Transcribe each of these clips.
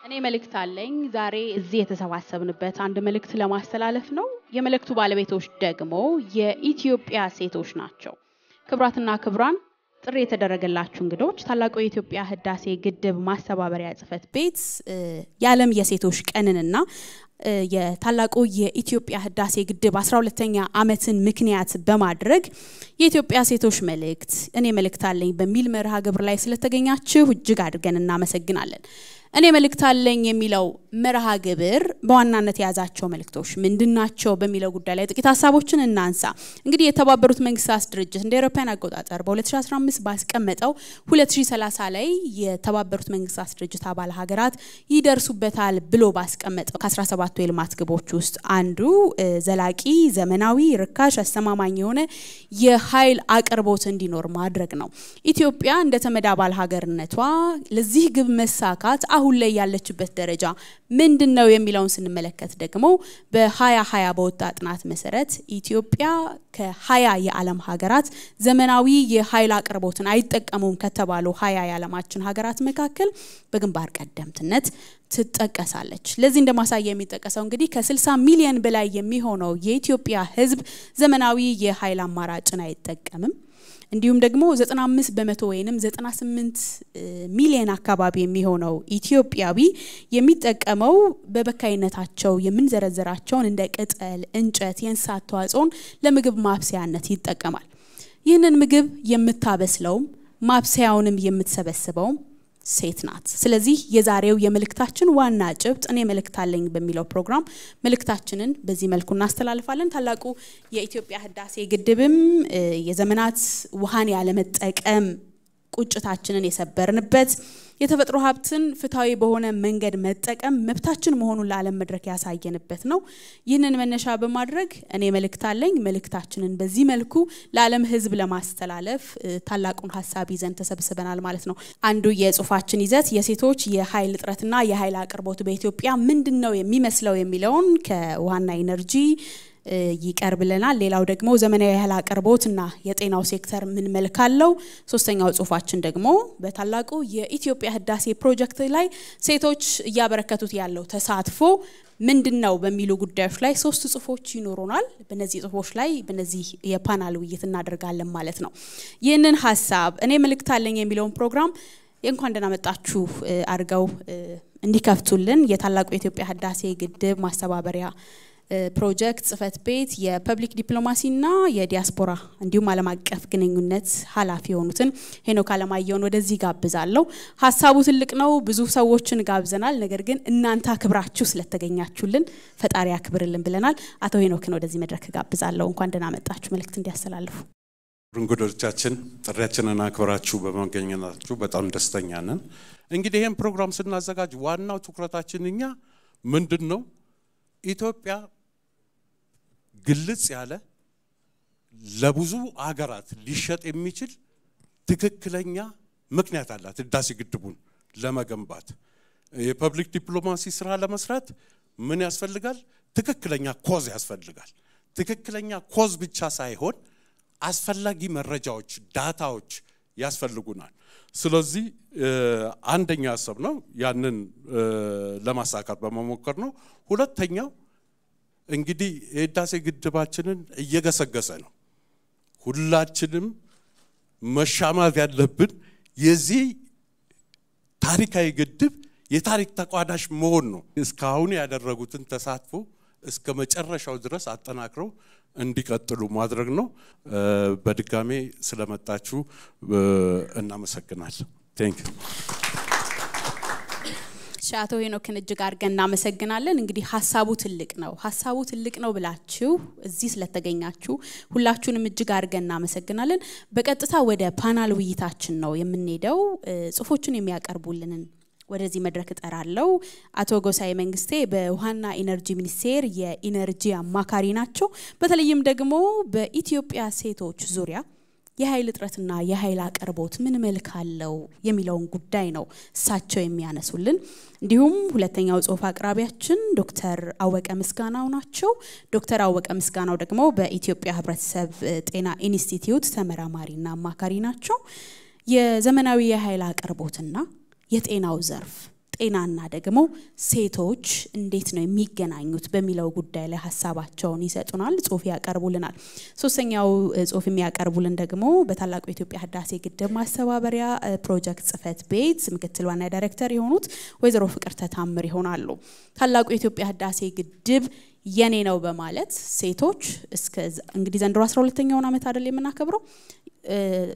እኔ መልእክት አለኝ ዛሬ እዚህ የተሰባሰብንበት አንድ መልእክት ለማስተላለፍ ነው። የመልእክቱ ባለቤቶች ደግሞ የኢትዮጵያ ሴቶች ናቸው። ክብራትና ክብራን ጥሪ የተደረገላችሁ እንግዶች ታላቁ የኢትዮጵያ ህዳሴ ግድብ ማስተባበሪያ ጽፈት ቤት የዓለም የሴቶች ቀንንና የታላቁ የኢትዮጵያ ህዳሴ ግድብ 12ኛ ዓመትን ምክንያት በማድረግ የኢትዮጵያ ሴቶች መልእክት እኔ መልእክት አለኝ በሚል መርሃ ግብር ላይ ስለተገኛችሁ እጅግ አድርገን እናመሰግናለን። እኔ መልእክት አለኝ የሚለው መርሃ ግብር በዋናነት ያዛቸው መልእክቶች ምንድናቸው በሚለው ጉዳይ ላይ ጥቂት ሐሳቦችን እናንሳ። እንግዲህ የተባበሩት መንግስታት ድርጅት እንደ አውሮፓውያን አቆጣጠር በ2015 ባስቀመጠው 2030 ላይ የተባበሩት መንግስታት ድርጅት አባል ሀገራት ይደርሱበታል ብሎ ባስቀመጠው ከ17ቱ የልማት ግቦች ውስጥ አንዱ ዘላቂ ዘመናዊ ርካሽ አስተማማኝ የሆነ የኃይል አቅርቦት እንዲኖር ማድረግ ነው። ኢትዮጵያ እንደ ተመድ አባል ሀገርነቷ ለዚህ ግብ መሳካት አሁን ላይ ያለችበት ደረጃ ምንድነው የሚለውን ስንመለከት ደግሞ በ2020 በወጣ ጥናት መሰረት ኢትዮጵያ ከ20 የዓለም ሀገራት ዘመናዊ የኃይል አቅርቦትን አይጠቀሙም ከተባሉ 20 የዓለማችን ሀገራት መካከል በግንባር ቀደምትነት ትጠቀሳለች። ለዚህ እንደማሳያ የሚጠቀሰው እንግዲህ ከ60 ሚሊዮን በላይ የሚሆነው የኢትዮጵያ ህዝብ ዘመናዊ የኃይል አማራጭን አይጠቀምም። እንዲሁም ደግሞ 95 በመቶ ወይንም 98 ሚሊዮን አካባቢ የሚሆነው ኢትዮጵያዊ የሚጠቀመው በበካይነታቸው የምንዘረዘራቸው እንደ ቅጠል፣ እንጨት፣ የእንስሳት ተዋጽኦን ለምግብ ማብሰያነት ይጠቀማል። ይህንን ምግብ የምታበስለው ማብሰያውንም የምትሰበስበው ሴት ናት። ስለዚህ የዛሬው የመልእክታችን ዋና ጭብጥ እኔ መልእክት አለኝ በሚለው ፕሮግራም መልእክታችንን በዚህ መልኩ እናስተላልፋለን። ታላቁ የኢትዮጵያ ህዳሴ ግድብም የዘመናት ውሃን ያለ መጠቀም ቁጭታችንን የሰበርንበት የተፈጥሮ ሀብትን ፍታዊ በሆነ መንገድ መጠቀም መብታችን መሆኑን ለዓለም መድረክ ያሳየንበት ነው። ይህንን መነሻ በማድረግ እኔ መልእክት አለኝ መልእክታችንን በዚህ መልኩ ለዓለም ህዝብ ለማስተላለፍ ታላቁን ሐሳብ ይዘን ተሰብስበናል ማለት ነው። አንዱ የጽሁፋችን ይዘት የሴቶች የኃይል እጥረትና የኃይል አቅርቦት በኢትዮጵያ ምንድነው የሚመስለው የሚለውን ከዋና ኢነርጂ ይቀርብልናል። ሌላው ደግሞ ዘመናዊ የኃይል አቅርቦትና የጤናው ሴክተር ምን መልካለው። ሶስተኛው ጽሁፋችን ደግሞ በታላቁ የኢትዮጵያ ህዳሴ ፕሮጀክት ላይ ሴቶች ያበረከቱት ያለው ተሳትፎ ምንድነው በሚሉ ጉዳዮች ላይ ሶስት ጽሁፎች ይኖሩናል። በእነዚህ ጽሁፎች ላይ በእነዚህ የፓናል ውይይት እናደርጋለን ማለት ነው። ይህንን ሐሳብ እኔ መልእክት አለኝ የሚለውን ፕሮግራም እንኳን ደህና መጣችሁ አድርገው እንዲከፍቱልን የታላቁ የኢትዮጵያ ህዳሴ ግድብ ማስተባበሪያ ፕሮጀክት ጽፈት ቤት የፐብሊክ ዲፕሎማሲና የዲያስፖራ እንዲሁም ዓለም አቀፍ ግንኙነት ኃላፊ የሆኑትን ሄኖክ አለማየሁን ወደዚህ ጋብዛለሁ። ሐሳቡ ትልቅ ነው፣ ብዙ ሰዎችን ጋብዘናል። ነገር ግን እናንተ አክብራችሁ ስለተገኛችሁልን ፈጣሪ ያክብርልን ብለናል። አቶ ሄኖክን ወደዚህ መድረክ ጋብዛለሁ። እንኳን ደህና መጣችሁ መልእክት እንዲያስተላልፉ። እንግዶቻችን ጥሪያችንን አክብራችሁ በመገኘታችሁ በጣም ደስተኛ ነን። እንግዲህ ይሄን ፕሮግራም ስናዘጋጅ ዋናው ትኩረታችን እኛ ምንድነው ኢትዮጵያ ግልጽ ያለ ለብዙ አገራት ሊሸጥ የሚችል ትክክለኛ ምክንያት አላት ህዳሴ ግድቡን ለመገንባት። የፐብሊክ ዲፕሎማሲ ስራ ለመስራት ምን ያስፈልጋል? ትክክለኛ ኮዝ ያስፈልጋል። ትክክለኛ ኮዝ ብቻ ሳይሆን አስፈላጊ መረጃዎች ዳታዎች ያስፈልጉናል። ስለዚህ አንደኛ ሐሳብ ነው ያንን ለማሳካት በመሞከር ነው። ሁለተኛው እንግዲህ የህዳሴ ግድባችንን እየገሰገሰ ነው። ሁላችንም መሻማት ያለብን የዚህ ታሪካዊ ግድብ የታሪክ ተቋዳሽ መሆን ነው። እስካሁን ያደረጉትን ተሳትፎ እስከ መጨረሻው ድረስ አጠናክረው እንዲቀጥሉ ማድረግ ነው። በድጋሜ ስለመጣችሁ እናመሰግናለን። ቴንክ ዩ። ሻቶ ሄኖክን እጅግ አድርገን እናመሰግናለን። እንግዲህ ሐሳቡ ትልቅ ነው ብላችሁ እዚህ ስለተገኛችሁ ሁላችሁንም እጅግ አድርገን እናመሰግናለን። በቀጥታ ወደ ፓናል ውይይታችን ነው የምንሄደው። ጽሁፎችን የሚያቀርቡልንን ወደዚህ መድረክ እጠራለሁ። አቶ ጎሳዬ መንግስቴ በውሃና ኢነርጂ ሚኒስቴር የኢነርጂ አማካሪ ናቸው። በተለይም ደግሞ በኢትዮጵያ ሴቶች ዙሪያ የኃይል እጥረትና የኃይል አቅርቦት ምን መልካለው የሚለውን ጉዳይ ነው እሳቸው የሚያነሱልን። እንዲሁም ሁለተኛው ጽሁፍ አቅራቢያችን ዶክተር አወቀ ምስጋናው ናቸው። ዶክተር አወቀ ምስጋናው ደግሞ በኢትዮጵያ ህብረተሰብ ጤና ኢንስቲትዩት ተመራማሪና አማካሪ ናቸው። የዘመናዊ የኃይል አቅርቦትና የጤናው ዘርፍ ጤናና ደግሞ ሴቶች እንዴት ነው የሚገናኙት በሚለው ጉዳይ ላይ ሐሳባቸውን ይሰጡናል ጽሁፍ ያቀርቡልናል ሶስተኛው ጽሁፍ የሚያቀርቡልን ደግሞ በታላቁ የኢትዮጵያ ህዳሴ ግድብ ማስተባበሪያ ፕሮጀክት ጽፈት ቤት ምክትል ዋና ዳይሬክተር የሆኑት ወይዘሮ ፍቅርተ ታምር ይሆናሉ ታላቁ የኢትዮጵያ ህዳሴ ግድብ የኔ ነው በማለት ሴቶች እስከ እንግዲህ ዘንድሮ 12ኛውን አመት አይደል የምናከብረው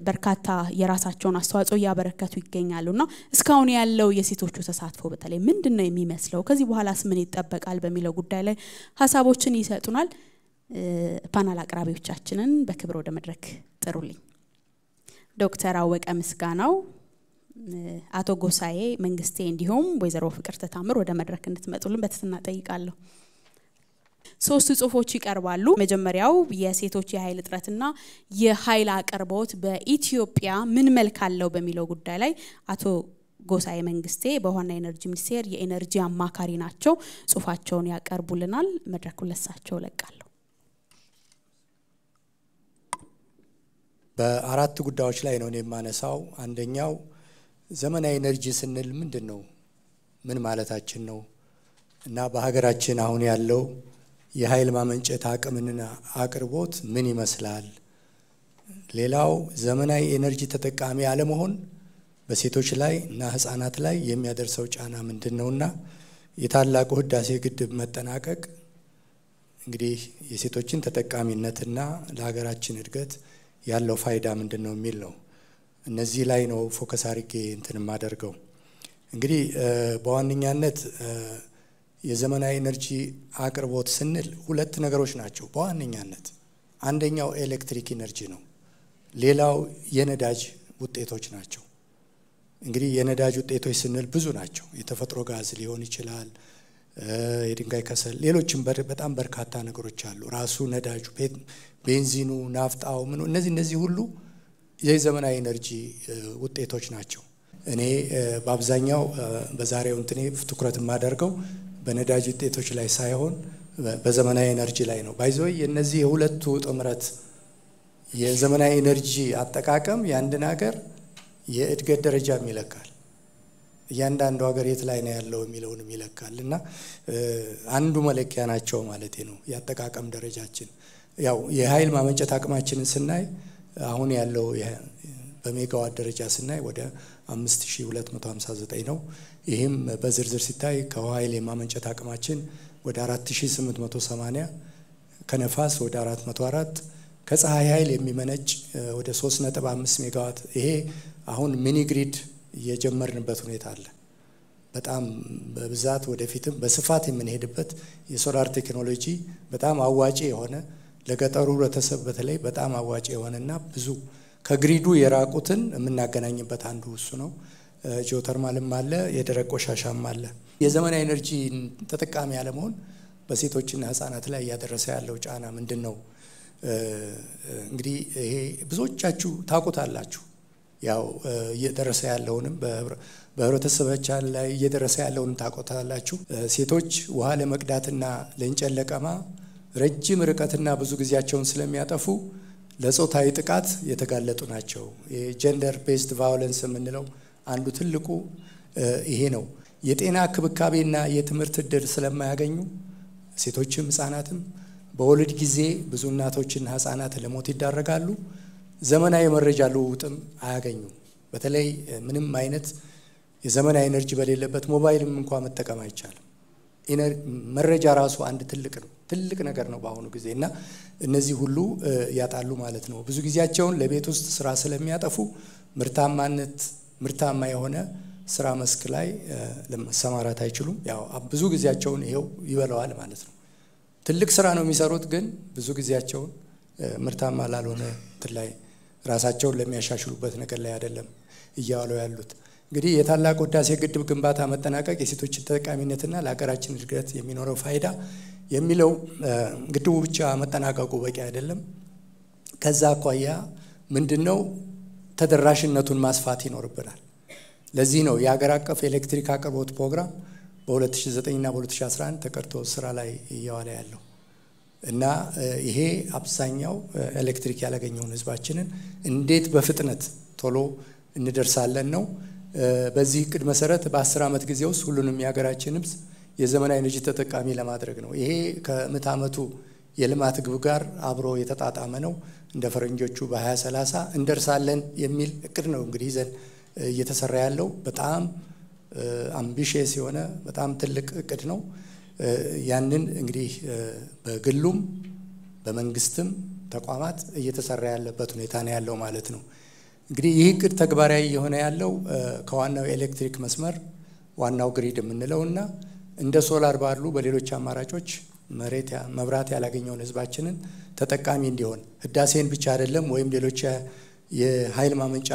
በርካታ የራሳቸውን አስተዋጽኦ ያበረከቱ ይገኛሉና እስካሁን ያለው የሴቶቹ ተሳትፎ በተለይ ምንድነው የሚመስለው ከዚህ በኋላስ ምን ይጠበቃል በሚለው ጉዳይ ላይ ሐሳቦችን ይሰጡናል ፓናል አቅራቢዎቻችንን በክብር ወደ መድረክ ጥሩልኝ ዶክተር አወቀ ምስጋናው አቶ ጎሳዬ መንግስቴ እንዲሁም ወይዘሮ ፍቅርተ ታምር ወደ መድረክ እንድትመጡልን በትህትና ጠይቃለሁ ሶስት ጽሁፎች ይቀርባሉ መጀመሪያው የሴቶች የኃይል እጥረትና የኃይል አቅርቦት በኢትዮጵያ ምን መልክ አለው በሚለው ጉዳይ ላይ አቶ ጎሳዬ መንግስቴ በዋና ኤነርጂ ሚኒስቴር የኤነርጂ አማካሪ ናቸው ጽሁፋቸውን ያቀርቡልናል መድረኩን ለሳቸው ለቃለሁ በአራት ጉዳዮች ላይ ነው የማነሳው አንደኛው ዘመናዊ ኤነርጂ ስንል ምንድነው ምን ማለታችን ነው እና በሀገራችን አሁን ያለው የኃይል ማመንጨት አቅምና አቅርቦት ምን ይመስላል ሌላው ዘመናዊ ኤነርጂ ተጠቃሚ አለመሆን በሴቶች ላይ እና ህፃናት ላይ የሚያደርሰው ጫና ምንድነውና የታላቁ ህዳሴ ግድብ መጠናቀቅ እንግዲህ የሴቶችን ተጠቃሚነትና ለሀገራችን እድገት ያለው ፋይዳ ምንድነው የሚል ነው እነዚህ ላይ ነው ፎከስ አድርጌ እንትን ማደርገው እንግዲህ በዋነኛነት የዘመናዊ ኤነርጂ አቅርቦት ስንል ሁለት ነገሮች ናቸው በዋነኛነት አንደኛው ኤሌክትሪክ ኤነርጂ ነው ሌላው የነዳጅ ውጤቶች ናቸው እንግዲህ የነዳጅ ውጤቶች ስንል ብዙ ናቸው የተፈጥሮ ጋዝ ሊሆን ይችላል የድንጋይ ከሰል ሌሎችም በጣም በርካታ ነገሮች አሉ ራሱ ነዳጁ ቤንዚኑ ናፍጣው ምን እነዚህ ሁሉ የዘመናዊ ኤነርጂ ውጤቶች ናቸው እኔ በአብዛኛው በዛሬው እንትኔ ትኩረት ማደርገው በነዳጅ ውጤቶች ላይ ሳይሆን በዘመናዊ ኤነርጂ ላይ ነው ባይዘው የነዚህ የሁለቱ ጥምረት የዘመናዊ ኤነርጂ አጠቃቀም ያንድን ሀገር የእድገት ደረጃ ይለካል ያንዳንዱ ሀገር የት ላይ ነው ያለው የሚለውን ይለካልና አንዱ መለኪያ ናቸው ማለት ነው ያጠቃቀም ደረጃችን ያው የኃይል ማመንጨት አቅማችንን ስናይ አሁን ያለው በሜጋዋት ደረጃ ስናይ ወደ 5259 ነው ይሄም በዝርዝር ሲታይ ከኃይል የማመንጨት አቅማችን ወደ 4880 ከነፋስ ወደ 404 ከፀሐይ ኃይል የሚመነጭ ወደ 3.5 ሜጋዋት ይሄ አሁን ሚኒ ግሪድ የጀመርንበት ሁኔታ አለ በጣም በብዛት ወደፊትም በስፋት የምንሄድበት የሶላር ቴክኖሎጂ በጣም አዋጪ የሆነ ለገጠሩ ህብረተሰብ በተለይ በጣም አዋጪ የሆነና ብዙ ከግሪዱ የራቁትን የምናገናኝበት አንዱ እሱ ነው ጂኦተርማልም አለ የደረቅ ቆሻሻም አለ የዘመናዊ ኤነርጂ ተጠቃሚ ያለመሆን በሴቶችና ህፃናት ላይ ያደረሰ ያለው ጫና ምንድነው እንግዲህ ይሄ ብዙዎቻችሁ ታውቁታላችሁ ያው እየደረሰ ያለውንም በህብረተሰባችን ላይ እየደረሰ ያለውን ታውቁታላችሁ ሴቶች ውሃ ለመቅዳትና ለእንጨት ለቀማ ረጅም ርቀትና ብዙ ጊዜያቸውን ስለሚያጠፉ ለጾታዊ ጥቃት የተጋለጡ ናቸው የጀንደር ቤዝድ ቫዮለንስ የምንለው አንዱ ትልቁ ይሄ ነው የጤና ክብካቤና የትምህርት እድል ስለማያገኙ ሴቶችም ህፃናትም በወሊድ ጊዜ ብዙ እናቶችና ህፃናት ለሞት ይዳረጋሉ ዘመናዊ መረጃ ልውውጥም አያገኙ በተለይ ምንም አይነት የዘመናዊ ኤነርጂ በሌለበት ሞባይልም እንኳን መጠቀም አይቻልም መረጃ ራሱ አንድ ትልቅ ነገር ነው በአሁኑ ጊዜና እነዚህ ሁሉ ያጣሉ ማለት ነው ብዙ ጊዜያቸውን ለቤት ውስጥ ስራ ስለሚያጠፉ ምርታማ የሆነ ስራ መስክ ላይ ለመሰማራት አይችሉም ያው ብዙ ጊዜያቸውን ይሄው ይበላዋል ማለት ነው ትልቅ ስራ ነው የሚሰሩት ግን ብዙ ጊዜያቸውን ምርታማ ላልሆነ ላይ ራሳቸውን ለሚያሻሽሉበት ነገር ላይ አይደለም እያዋለው ያሉት እንግዲህ የታላቁ ህዳሴ ግድብ ግንባታ መጠናቀቅ የሴቶች ተጠቃሚነትና ለሀገራችን እድገት የሚኖረው ፋይዳ የሚለው ግድቡ ብቻ መጠናቀቁ በቂ አይደለም ከዛ አኳያ ምንድነው ተደራሽነቱን ማስፋት ይኖርብናል ለዚህ ነው የሀገር አቀፍ ኤሌክትሪክ አቅርቦት ፕሮግራም በ2009 እና በ2011 ተቀርቶ ስራ ላይ እያዋለ ያለው እና ይሄ አብዛኛው ኤሌክትሪክ ያላገኘውን ህዝባችንን እንዴት በፍጥነት ቶሎ እንደርሳለን ነው በዚህ እቅድ መሰረት በ10 ዓመት ጊዜ ውስጥ ሁሉንም የሀገራችን ህዝብ የዘመናዊ ኤነርጂ ተጠቃሚ ለማድረግ ነው። ይሄ ከምዕተ ዓመቱ የልማት ግብ ጋር አብሮ የተጣጣመ ነው። እንደ ፈረንጆቹ በ2030 እንደርሳለን የሚል እቅድ ነው እንግዲህ ይዘን እየተሰራ ያለው። በጣም አምቢሽየስ የሆነ በጣም ትልቅ እቅድ ነው። ያንን እንግዲህ በግሉም በመንግስትም ተቋማት እየተሰራ ያለበት ሁኔታ ነው ያለው ማለት ነው። እንግዲህ ይህ እቅድ ተግባራዊ የሆነ ያለው ከዋናው ኤሌክትሪክ መስመር ዋናው ግሪድ የምንለውና እንደ ሶላር ባሉ በሌሎች አማራጮች መብራት ያላገኘውን ህዝባችንን ተጠቃሚ እንዲሆን ህዳሴን ብቻ አይደለም ወይም ሌሎች የኃይል ማመንጫ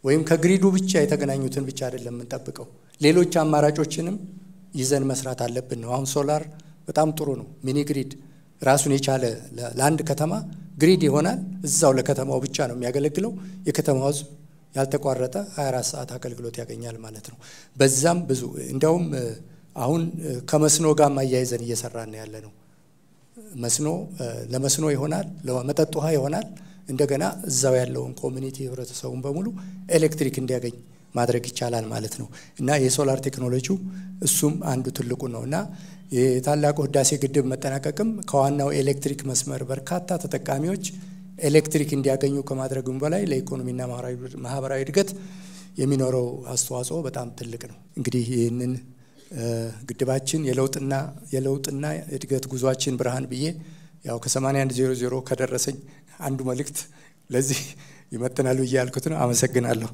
ወይም ከግሪዱ ብቻ የተገናኙትን ብቻ አይደለም የምንጠብቀው ሌሎች አማራጮችንም ይዘን መስራት አለብን ነው። አሁን ሶላር በጣም ጥሩ ነው። ሚኒ ግሪድ ራሱን የቻለ ለአንድ ከተማ ግሪድ ይሆናል። እዛው ለከተማው ብቻ ነው የሚያገለግለው። የከተማው ህዝብ ያልተቋረጠ 24 ሰዓት አገልግሎት ያገኛል ማለት ነው። በዛም ብዙ እንደውም አሁን ከመስኖ ጋር ማያይዘን እየሰራን ያለ ነው። መስኖ ለመስኖ ይሆናል፣ ለመጠጥ ውሃ ይሆናል። እንደገና እዛው ያለውን ኮሚኒቲ ህብረተሰቡን በሙሉ ኤሌክትሪክ እንዲያገኝ ማድረግ ይቻላል ማለት ነው። እና የሶላር ቴክኖሎጂው እሱም አንዱ ትልቁ ነውና የታላቁ ህዳሴ ግድብ መጠናቀቅም ከዋናው ኤሌክትሪክ መስመር በርካታ ተጠቃሚዎች ኤሌክትሪክ እንዲያገኙ ከማድረጉም በላይ ለኢኮኖሚና ማህበራዊ እድገት የሚኖረው አስተዋጽኦ በጣም ትልቅ ነው። እንግዲህ ይህንን ግድባችን የለውጥና እድገት ጉዟችን ብርሃን ብዬ ያው ከ8100 ከደረሰኝ አንዱ መልእክት ለዚህ ይመጥናል ብዬ ያልኩት ነው። አመሰግናለሁ።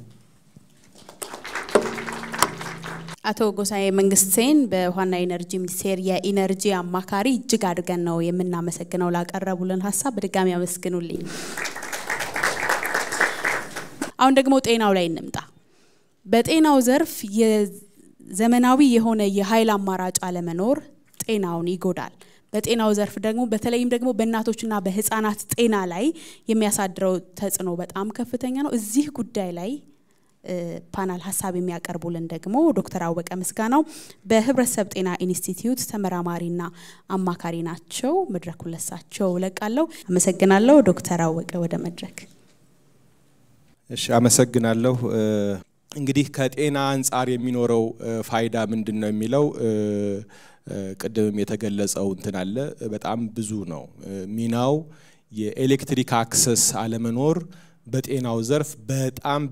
አቶ ጎሳዬ መንግስቴን በዋና ኢነርጂ ሚኒስቴር የኢነርጂ አማካሪ እጅግ አድርገን ነው የምናመሰግነው ላቀረቡልን ሐሳብ በድጋሚ አመስግኑልኝ። አሁን ደግሞ ጤናው ላይ እንምጣ። በጤናው ዘርፍ የዘመናዊ የሆነ የኃይል አማራጭ አለመኖር ጤናውን ይጎዳል። በጤናው ዘርፍ ደግሞ በተለይም ደግሞ በእናቶችና በህፃናት ጤና ላይ የሚያሳድረው ተጽዕኖ በጣም ከፍተኛ ነው። እዚህ ጉዳይ ላይ ፓናል ሐሳብ የሚያቀርቡልን ደግሞ ዶክተር አወቀ ምስጋናው በህብረተሰብ ጤና ኢንስቲትዩት ተመራማሪና አማካሪ ናቸው። መድረኩን ለሳቸው ለቃለው። አመሰግናለሁ። ዶክተር አወቀ ወደ መድረክ። እሺ አመሰግናለሁ። እንግዲህ ከጤና አንፃር የሚኖረው ፋይዳ ምንድነው የሚለው ቅድም የተገለጸው እንትን አለ በጣም ብዙ ነው። ሚናው የኤሌክትሪክ አክሰስ አለመኖር በጤናው ዘርፍ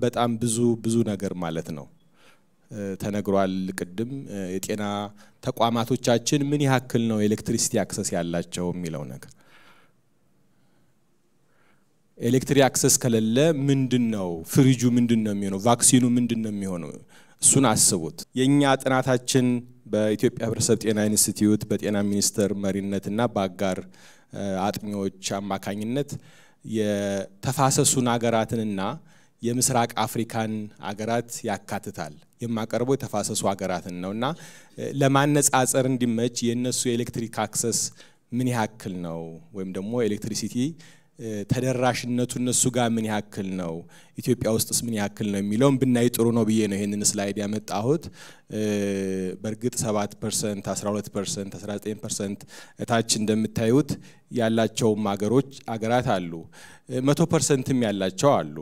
በጣም ብዙ ነገር ማለት ነው ተነግሯል። ቅድም የጤና ተቋማቶቻችን ምን ያክል ነው ኤሌክትሪሲቲ አክሰስ ያላቸው የሚለው ነገር ኤሌክትሪክ አክሰስ ከሌለ ምንድነው ፍሪጁ ምንድነው የሚሆነው ቫክሲኑ ምንድነው የሚሆነው እሱን አስቡት። የኛ ጥናታችን በኢትዮጵያ ህብረተሰብ ጤና ኢንስቲትዩት በጤና ሚኒስቴር መሪነትና በአጋር አጥኚዎች አማካኝነት የተፋሰሱን ሀገራትንና የምስራቅ አፍሪካን ሀገራት ያካትታል። የማቀርበው የተፋሰሱ ሀገራትን ነውና ለማነጻጸር እንዲመች የነሱ ኤሌክትሪክ አክሰስ ምን ያክል ነው ወይም ደግሞ ኤሌክትሪሲቲ ተደራሽነቱ እነሱ ጋር ምን ያክል ነው ኢትዮጵያ ውስጥስ ምን ያክል ነው የሚለውን ብናይ ጥሩ ነው ብዬ ነው ይሄንን ስላይድ ያመጣሁት። በርግጥ 7% 12% 19% እታች እንደምታዩት ያላቸው አገራት አሉ። 100%ም ያላቸው አሉ።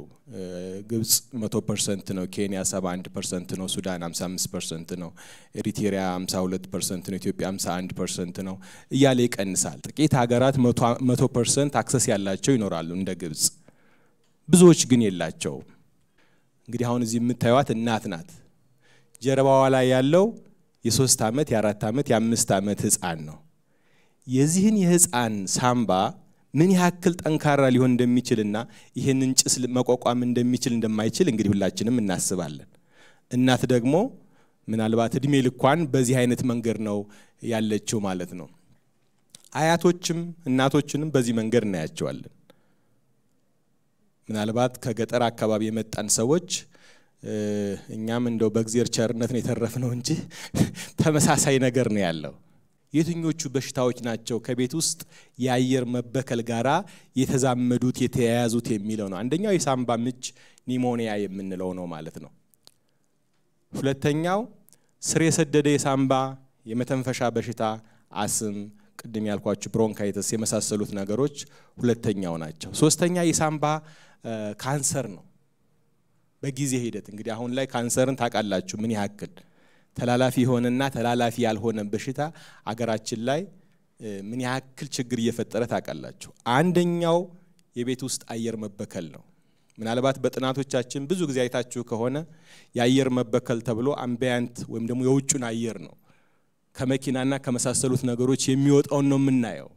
ግብጽ 100% ነው፣ ኬንያ 71% ነው፣ ሱዳን 55% ነው፣ ኤሪትሪያ 52% ነው፣ ኢትዮጵያ 51% ነው እያለ ይቀንሳል። ጥቂት ሀገራት 100% አክሰስ ያላቸው ይኖራሉ እንደ ግብጽ። ብዙዎች ግን የላቸው። እንግዲህ አሁን እዚህ የምታዩት እናት ናት። ጀርባዋ ላይ ያለው የ3 ዓመት የ4 ዓመት የ5 ዓመት ህፃን ነው። የዚህን የህፃን ሳምባ ምን ያክል ጠንካራ ሊሆን እንደሚችልና ይሄንን ጭስ መቋቋም እንደሚችል እንደማይችል እንግዲህ ሁላችንም እናስባለን። እናት ደግሞ ምናልባት እድሜ ልኳን በዚህ አይነት መንገድ ነው ያለችው ማለት ነው። አያቶችም እናቶችንም በዚህ መንገድ እናያቸዋለን። ምናልባት ከገጠር አካባቢ የመጣን ሰዎች እኛም እንደው በእግዚአብሔር ቸርነት ነው የተረፍነው እንጂ ተመሳሳይ ነገር ነው ያለው። የትኞቹ በሽታዎች ናቸው ከቤት ውስጥ የአየር መበከል ጋራ የተዛመዱት የተያያዙት የሚለው ነው። አንደኛው የሳምባ ምች ኒሞኒያ የምንለው ነው ማለት ነው። ሁለተኛው ስር የሰደደ የሳምባ የመተንፈሻ በሽታ አስም፣ ቅድም ያልኳችሁ ብሮንካይተስ የመሳሰሉት ነገሮች ሁለተኛው ናቸው። ሶስተኛ የሳምባ ካንሰር ነው። በጊዜ ሂደት እንግዲህ አሁን ላይ ካንሰርን ታውቃላችሁ ምን ያክል ተላላፊ ሆነና ተላላፊ ያልሆነ በሽታ አገራችን ላይ ምን ያክል ችግር እየፈጠረ ታውቃላችሁ። አንደኛው የቤት ውስጥ አየር መበከል ነው። ምናልባት በጥናቶቻችን ብዙ ጊዜ አይታችሁ ከሆነ የአየር መበከል ተብሎ አምቢያንት ወይም ደግሞ የውጭን አየር ነው ከመኪናና ከመሳሰሉት ነገሮች የሚወጣው ነው የምናየው።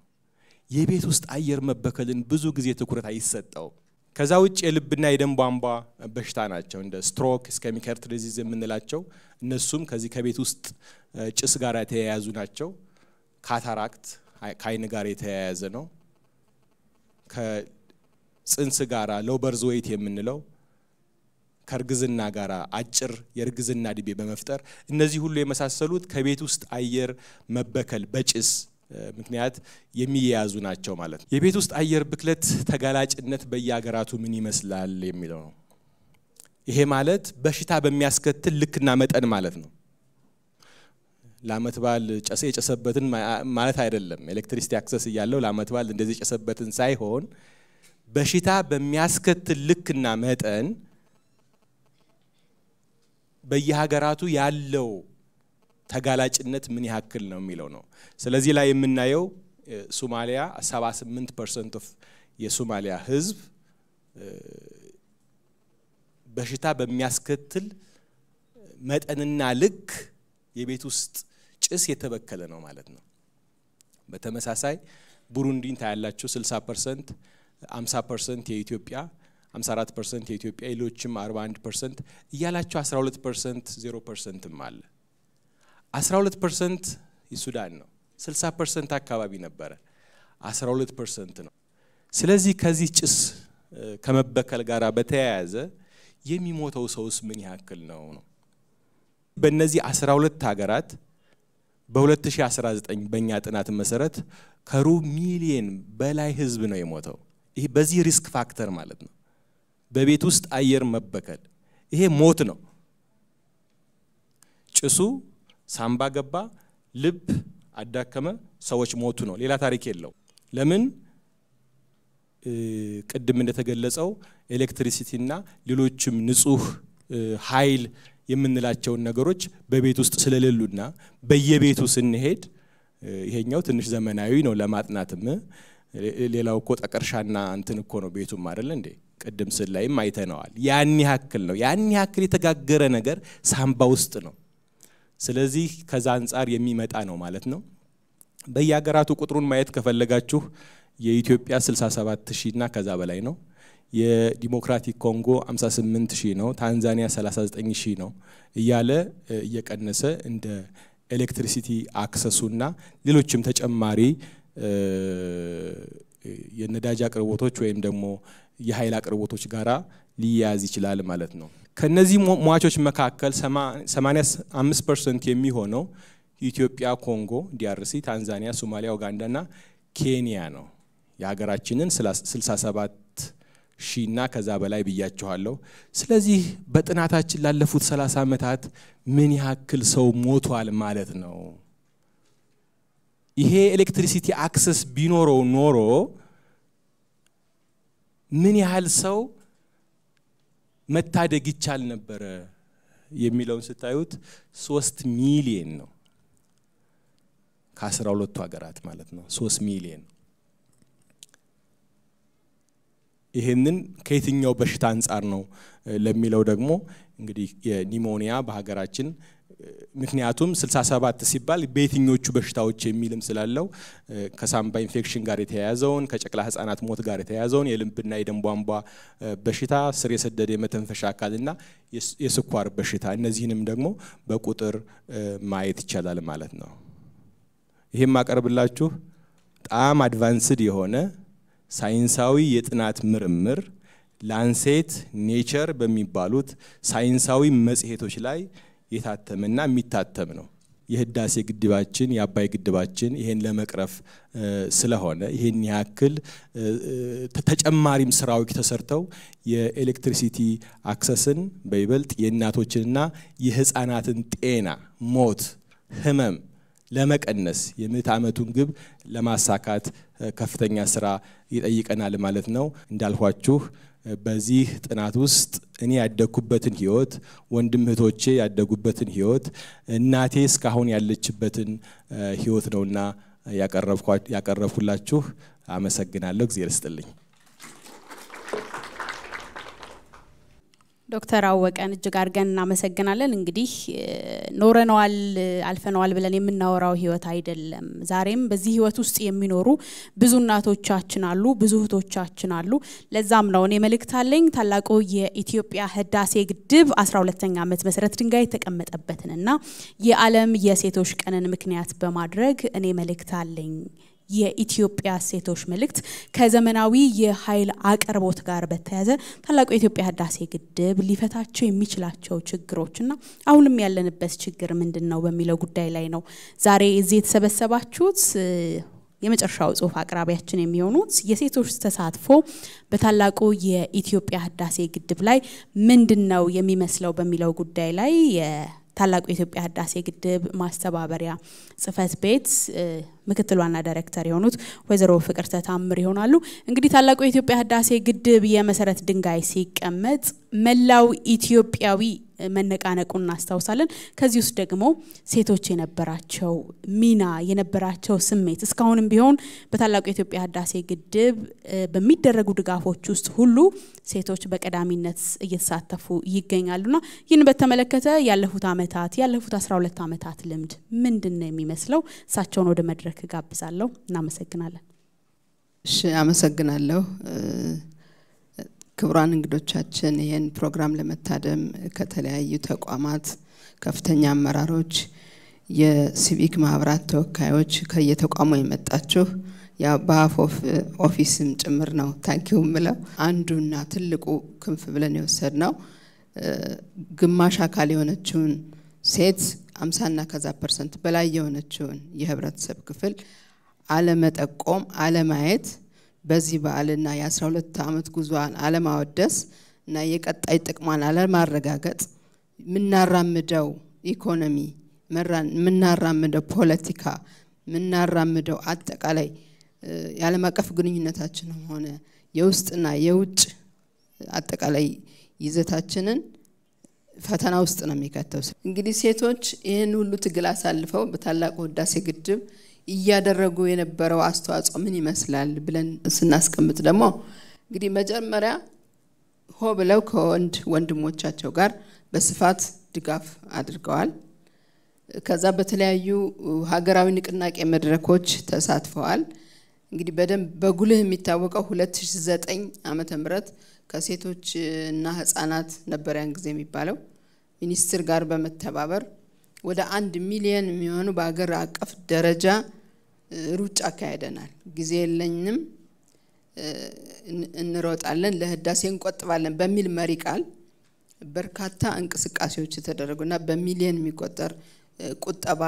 የቤት ውስጥ አየር መበከልን ብዙ ጊዜ ትኩረት አይሰጠው። ከዛ ውጭ የልብና የደም ቧንቧ በሽታ ናቸው እንደ ስትሮክ ኢስኬሚክ ሃርት ዲዚዝ የምንላቸው እነሱም ከዚህ ከቤት ውስጥ ጭስ ጋር የተያያዙ ናቸው። ካታራክት ከአይን ጋር የተያያዘ ነው። ከጽንስ ጋራ ሎው በርዝ ዌይት የምንለው ከርግዝና ጋራ አጭር የርግዝና ዕድሜ በመፍጠር እነዚህ ሁሉ የመሳሰሉት ከቤት ውስጥ አየር መበከል በጭስ ምክንያት የሚያያዙ ናቸው ማለት ነው። የቤት ውስጥ አየር ብክለት ተጋላጭነት በየሀገራቱ ምን ይመስላል የሚለው ነው። ይሄ ማለት በሽታ በሚያስከትል ልክና መጠን ማለት ነው። ለአመት በዓል ጨሰ የጨሰበትን ማለት አይደለም። ኤሌክትሪሲቲ አክሰስ እያለው ለአመት በዓል እንደዚህ የጨሰበትን ሳይሆን በሽታ በሚያስከትል ልክና መጠን በየሀገራቱ ያለው ተጋላጭነት ምን ያክል ነው የሚለው ነው። ስለዚህ ላይ የምናየው ሶማሊያ 78% ኦፍ የሶማሊያ ህዝብ በሽታ በሚያስከትል መጠንና ልክ የቤት ውስጥ ጭስ የተበከለ ነው ማለት ነው። በተመሳሳይ ቡሩንዲን ታያላችሁ 60%፣ 50% የኢትዮጵያ 54% የኢትዮጵያ ሌሎችም 41% እያላችሁ 12% 0%ም አለ። 12% የሱዳን ነው። 60% አካባቢ ነበረ 12% ነው። ስለዚህ ከዚህ ጭስ ከመበከል ጋር በተያያዘ የሚሞተው ሰውስ ምን ያክል ነው ነው? በእነዚህ 12 ሀገራት በ2019 በእኛ ጥናት መሰረት ከሩብ ሚሊዮን በላይ ህዝብ ነው የሞተው። ይሄ በዚህ ሪስክ ፋክተር ማለት ነው። በቤት ውስጥ አየር መበከል ይሄ ሞት ነው። ጭሱ ሳምባ ገባ፣ ልብ አዳከመ፣ ሰዎች ሞቱ ነው። ሌላ ታሪክ የለው። ለምን? ቅድም እንደተገለጸው ኤሌክትሪሲቲና ሌሎችም ንጹህ ኃይል የምንላቸውን ነገሮች በቤት ውስጥ ስለሌሉና በየቤቱ ስንሄድ ይሄኛው ትንሽ ዘመናዊ ነው ለማጥናትም። ሌላው እኮ ጠቀርሻና እንትን እኮ ነው ቤቱም አይደል እንዴ? ቅድም ስላይም አይተነዋል። ያን ያክል ነው። ያን ያክል የተጋገረ ነገር ሳምባ ውስጥ ነው። ስለዚህ ከዛ አንፃር የሚመጣ ነው ማለት ነው። በየሀገራቱ ቁጥሩን ማየት ከፈለጋችሁ የኢትዮጵያ 67000 እና ከዛ በላይ ነው። የዲሞክራቲክ ኮንጎ 58000 ነው። ታንዛኒያ 39000 ነው እያለ እየቀነሰ እንደ ኤሌክትሪሲቲ አክሰሱና ሌሎችም ተጨማሪ የነዳጅ አቅርቦቶች ወይም ደግሞ የኃይል አቅርቦቶች ጋራ ሊያያዝ ይችላል ማለት ነው። ከነዚህ ሟቾች መካከል 85% የሚሆነው ኢትዮጵያ፣ ኮንጎ ዲአርሲ፣ ታንዛኒያ፣ ሶማሊያ፣ ኡጋንዳና ኬንያ ነው። የሀገራችንን 67000 እና ከዛ በላይ ብያችኋለሁ። ስለዚህ በጥናታችን ላለፉት 30 ዓመታት ምን ያክል ሰው ሞቷል ማለት ነው። ይሄ ኤሌክትሪሲቲ አክሰስ ቢኖረው ኖሮ ምን ያህል ሰው መታደግ ይቻል ነበር የሚለውን ስታዩት 3 ሚሊዮን ነው። ከ12ቱ ሀገራት ማለት ነው 3 ሚሊዮን። ይሄንን ከየትኛው በሽታ አንፃር ነው ለሚለው ደግሞ እንግዲህ የኒሞኒያ በሀገራችን ምክንያቱም 67 ሲባል በየትኞቹ በሽታዎች የሚልም ስላለው ከሳምባ ኢንፌክሽን ጋር የተያያዘውን ከጨቅላ ህፃናት ሞት ጋር የተያያዘውን የልብና የደም ቧንቧ በሽታ ስር የሰደደ የመተንፈሻ አካልና የስኳር በሽታ እነዚህንም ደግሞ በቁጥር ማየት ይቻላል ማለት ነው። ይሄም ማቀርብላችሁ በጣም አድቫንስድ የሆነ ሳይንሳዊ የጥናት ምርምር ላንሴት ኔቸር በሚባሉት ሳይንሳዊ መጽሔቶች ላይ የታተመና የሚታተም ነው። የህዳሴ ግድባችን የአባይ ግድባችን ይሄን ለመቅረፍ ስለሆነ ይሄን ያክል ተጨማሪም ስራዎች ተሰርተው የኤሌክትሪሲቲ አክሰስን በይበልጥ የእናቶችንና የህፃናትን ጤና ሞት ህመም ለመቀነስ የምዕተ ዓመቱን ግብ ለማሳካት ከፍተኛ ስራ ይጠይቀናል ማለት ነው። እንዳልኳችሁ በዚህ ጥናት ውስጥ እኔ ያደኩበትን ህይወት ወንድም እህቶቼ ያደጉበትን ህይወት እናቴ እስካሁን ያለችበትን ህይወት ነውና ያቀረብኩላችሁ አመሰግናለሁ እግዚአብሔር ይስጥልኝ ዶክተር አወቀን እጅግ አድርገን እናመሰግናለን እንግዲህ ኖረናል አልፈናል ብለን የምናወራው ህይወት አይደለም ዛሬም በዚህ ህይወት ውስጥ የሚኖሩ ብዙ እናቶቻችን አሉ ብዙ እህቶቻችን አሉ ለዛም ነው እኔ መልእክት አለኝ ታላቁ የኢትዮጵያ ህዳሴ ግድብ 12ኛ ዓመት መሰረት ድንጋይ ተቀመጠበትንና የዓለም የሴቶች ቀንን ምክንያት በማድረግ እኔ መልእክት አለኝ የኢትዮጵያ ሴቶች መልእክት ከዘመናዊ የኃይል አቅርቦት ጋር በተያያዘ ታላቁ የኢትዮጵያ ህዳሴ ግድብ ሊፈታቸው የሚችላቸው ችግሮችና አሁንም ያለንበት ችግር ምንድነው በሚለው ጉዳይ ላይ ነው ዛሬ እዚህ የተሰበሰባችሁት የመጨረሻው ጽሁፍ አቅራቢያችን የሚሆኑት የሴቶች ተሳትፎ በታላቁ የኢትዮጵያ ህዳሴ ግድብ ላይ ምንድነው የሚመስለው በሚለው ጉዳይ ላይ ታላቁ የኢትዮጵያ ህዳሴ ግድብ ማስተባበሪያ ጽፈት ቤት ምክትል ዋና ዳይሬክተር የሆኑት ወይዘሮ ፍቅርተ ታምር ይሆናሉ እንግዲህ ታላቁ የኢትዮጵያ ህዳሴ ግድብ የመሰረት ድንጋይ ሲቀመጥ መላው ኢትዮጵያዊ መነቃነቁን እናስታውሳለን ከዚህ ውስጥ ደግሞ ሴቶች የነበራቸው ሚና የነበራቸው ስሜት እስካሁንም ቢሆን በታላቁ የኢትዮጵያ ህዳሴ ግድብ በሚደረጉ ድጋፎች ውስጥ ሁሉ ሴቶች በቀዳሚነት እየተሳተፉ ይገኛሉና ይህን በተመለከተ ያለፉት 12 ዓመታት ልምድ ምንድነው የሚመስለው እሳቸውን ወደ መድረክ ጋብዛለሁ እናመሰግናለን እሺ አመሰግናለሁ ክብራን እንግዶቻችን ይሄን ፕሮግራም ለመታደም ከተለያዩ ተቋማት ከፍተኛ አመራሮች የሲቪክ ማህበራት ተወካዮች ከየተቋሙ የመጣችሁ ያ ባፍ ኦፊስም ጭምር ነው ታንኪው ምለው አንዱና ትልቁ ክንፍ ብለን የወሰድነው ግማሽ አካል የሆነችውን ሴት 50 እና ከዛ % በላይ የሆነችውን የህብረተሰብ ክፍል አለመጠቆም አለማየት በዚህ በዓልና የ12 ዓመት ጉዟን አለማወደስ እና የቀጣይ ጥቅሟን አለማረጋገጥ ምናራምደው ኢኮኖሚ ምናራምደው ፖለቲካ ምናራምደው አጠቃላይ የዓለም አቀፍ ግንኙነታችን ሆነ የውስጥና የውጭ አጠቃላይ ይዘታችንን ፈተና ውስጥ ነው የሚከተው እንግዲህ ሴቶች ይሄን ሁሉ ትግል አሳልፈው በታላቁ ህዳሴ ግድብ እያደረጉ የነበረው አስተዋጽኦ ምን ይመስላል ብለን ስናስቀምጥ ደግሞ እንግዲህ መጀመሪያ ሆ ብለው ከወንድሞቻቸው ጋር በስፋት ድጋፍ አድርገዋል ከዛ በተለያዩ ሀገራዊ ንቅናቄ መድረኮች ተሳትፈዋል እንግዲህ በጉልህ የሚታወቀው 2009 ዓመተ ምህረት ከሴቶች እና ህፃናት ነበር ያን ጊዜ የሚባለው ሚኒስትር ጋር በመተባበር ወደ 1 ሚሊዮን የሚሆኑ በአገር አቀፍ ደረጃ ሩጫ አካሄደናል ጊዜ የለኝም እንሮጣለን ለህዳሴ እንቆጥባለን በሚል መሪ ቃል በርካታ እንቅስቃሴዎች ተደረጉና በሚሊዮን የሚቆጠር ቁጠባ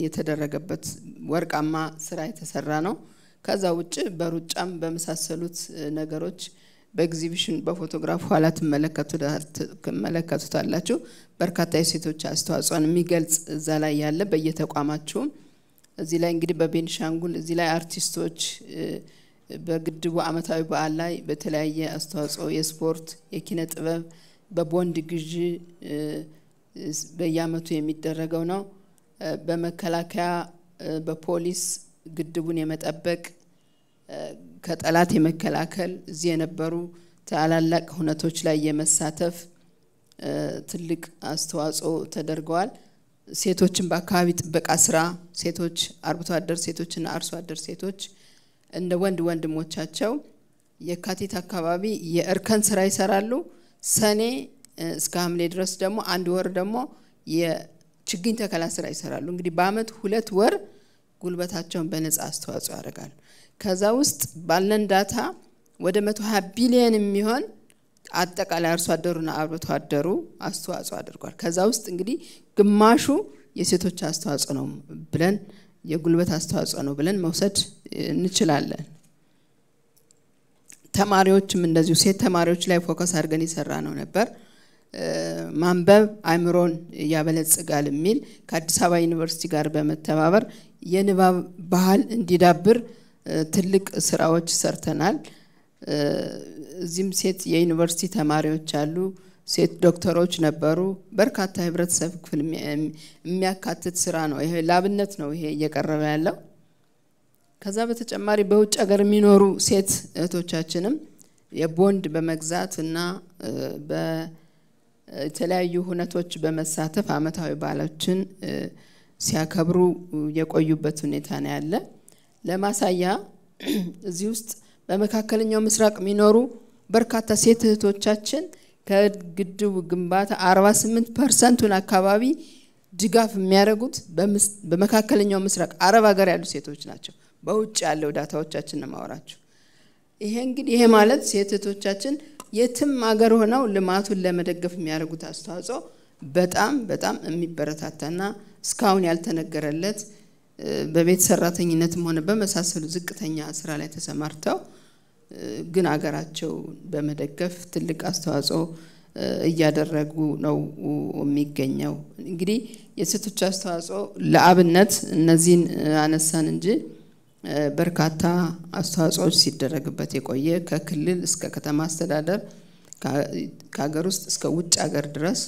የተደረገበት ወርቃማ ስራ የተሰራ ነው ከዛ ውጪ በሩጫም በመሳሰሉት ነገሮች በኤግዚቢሽን በፎቶግራፍ ኋላ ተመለከቱታላችሁ በርካታ የሴቶች አስተዋጽኦን የሚገልጽ እዛ ላይ ያለ በየተቋማቸው እዚህ ላይ እንግዲህ በቤንሻንጉል እዚህ ላይ አርቲስቶች በግድቡ አመታዊ በዓል ላይ በተለያየ አስተዋጽኦ የስፖርት የኪነ ጥበብ በቦንድ ግዢ በየአመቱ የሚደረገው ነው በመከላከያ በፖሊስ ግድቡን የመጠበቅ ከጠላት የመከላከል እዚህ የነበሩ ታላላቅ ሁነቶች ላይ የመሳተፍ ትልቅ አስተዋጽኦ ተደርገዋል ሴቶችን በአካባቢ ጥበቃ ስራ ሴቶች አርብቶ አደር ሴቶችና አርሶ አደር ሴቶች እንደ ወንድሞቻቸው የካቲት አካባቢ የእርከን ስራ ይሰራሉ ሰኔ እስከ ሐምሌ ድረስ ደግሞ አንድ ወር ደግሞ የችግኝ ተከላ ስራ ይሰራሉ እንግዲህ በአመት 2 ወር ጉልበታቸውን በነፃ አስተዋጽኦ ያደርጋሉ ከዛ ውስጥ ባለን ዳታ ወደ 120 ቢሊዮን የሚሆን አጠቃላይ አርሶ አደሩና አርብቶ አደሩ አስተዋጽኦ አድርጓል ከዛ ውስጥ እንግዲህ ግማሹ የሴቶች አስተዋጽኦ ነው ብለን የጉልበት አስተዋጽኦ ነው ብለን መውሰድ እንችላለን ተማሪዎችም እንደዚሁ ሴት ተማሪዎች ላይ ፎከስ አድርገን ይሰራ ነው ነበር ማንበብ አይምሮን ያበለጽጋል የሚል ከአዲስ አበባ ዩኒቨርሲቲ ጋር በመተባበር የንባብ ባህል እንዲዳብር ትልቅ ስራዎች ሰርተናል እዚህም ሴት የዩኒቨርሲቲ ተማሪዎች አሉ ሴት ዶክተሮች ነበሩ በርካታ ህብረተሰብ ክፍል የሚያካትት ስራ ነው ይሄ ላብነት ነው ይሄ እየቀረበ ያለው ከዛ በተጨማሪ በውጭ ሀገር የሚኖሩ ሴት እህቶቻችንም የቦንድ በመግዛትና በተለያዩ ሁነቶች በመሳተፍ አመታዊ በዓሎችን ሲያከብሩ የቆዩበት ሁኔታ ነው ያለ ለማሳያ እዚህ ውስጥ በመካከለኛው ምስራቅ የሚኖሩ በርካታ ሴት እህቶቻችን ከግድቡ ግንባታ 48% አካባቢ ድጋፍ የሚያደርጉት በመካከለኛው ምስራቅ አረብ ሀገር ያሉ ሴቶች ናቸው በውጭ ያለው ዳታዎቻችን ነው ማወራቸው ይሄ እንግዲህ ይሄ ማለት ሴት እህቶቻችን የትም ሀገር ሆነው ልማቱን ለመደገፍ የሚያደርጉት አስተዋጽኦ በጣም የሚበረታታና እስካሁን ያልተነገረለት በቤት ሰራተኝነትም ሆነ በመሳሰሉ ዝቅተኛ ስራ ላይ ተሰማርተው ግን ሀገራቸው በመደገፍ ትልቅ አስተዋጽኦ እያደረጉ ነው የሚገኘው እንግዲህ የሴቶች አስተዋጽኦ ለአብነት እነዚህን አነሳን እንጂ በርካታ አስተዋጽኦች ሲደረግበት የቆየ ከክልል እስከ ከተማ አስተዳደር ከሀገር ውስጥ እስከ ውጭ ሀገር ድረስ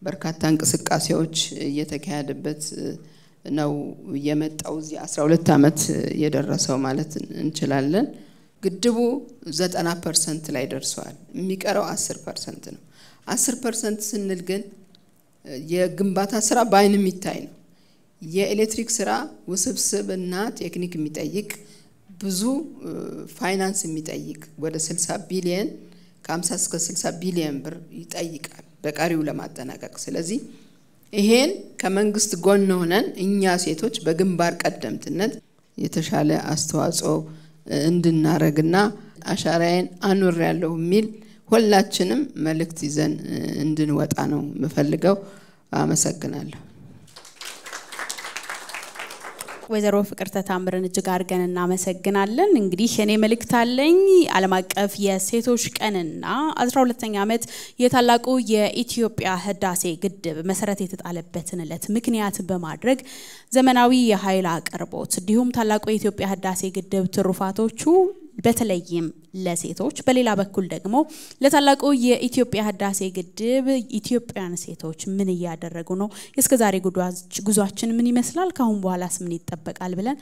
በርካታ እንቅስቃሴዎች እየተካሄደበት ነው የመጣው እዚህ 12 አመት የደረሰው ማለት እንችላለን ግድቡ 90% ላይ ደርሷል የሚቀረው 10% ነው 10% ስንል ግን የግንባታ ስራ ባይን የሚታይ ነው የኤሌክትሪክ ስራ ውስብስብና ቴክኒክ የሚጠይቅ ብዙ ፋይናንስ የሚጠይቅ ወደ 60 ቢሊዮን ከ50 እስከ 60 ቢሊዮን ብር ይጠይቃል በቃሪው ለማጠናቀቅ ስለዚህ ይሄን ከመንግስት ጎን ሆነን እኛ ሴቶች በግንባር ቀደምትነት የተሻለ አስተዋጽኦ እንድናረግና አሻራዬን አኑር ያለው ሚል ሁላችንም መልእክት ይዘን እንድንወጣ ነው መፈልገው አመሰግናለሁ ወይዘሮ ፍቅርተ ታምርን እጅግ አድርገን እናመሰግናለን እንግዲህ እኔ መልእክት አለኝ ዓለም አቀፍ የሴቶች ቀንና 12ኛ ዓመት የታላቁ የኢትዮጵያ ህዳሴ ግድብ መሰረት የተጣለበትን ዕለት ምክንያት በማድረግ ዘመናዊ የኃይል አቅርቦት እንዲሁም ታላቁ የኢትዮጵያ ህዳሴ ግድብ ትሩፋቶቹ በተለይም ለሴቶች በሌላ በኩል ደግሞ ለታላቁ የኢትዮጵያ ህዳሴ ግድብ ኢትዮጵያን ሴቶች ምን ያደረጉ ነው እስከዛሬ ጉዟችን ምን ይመስላል ካሁን በኋላስ ምን ይጠበቃል ብለን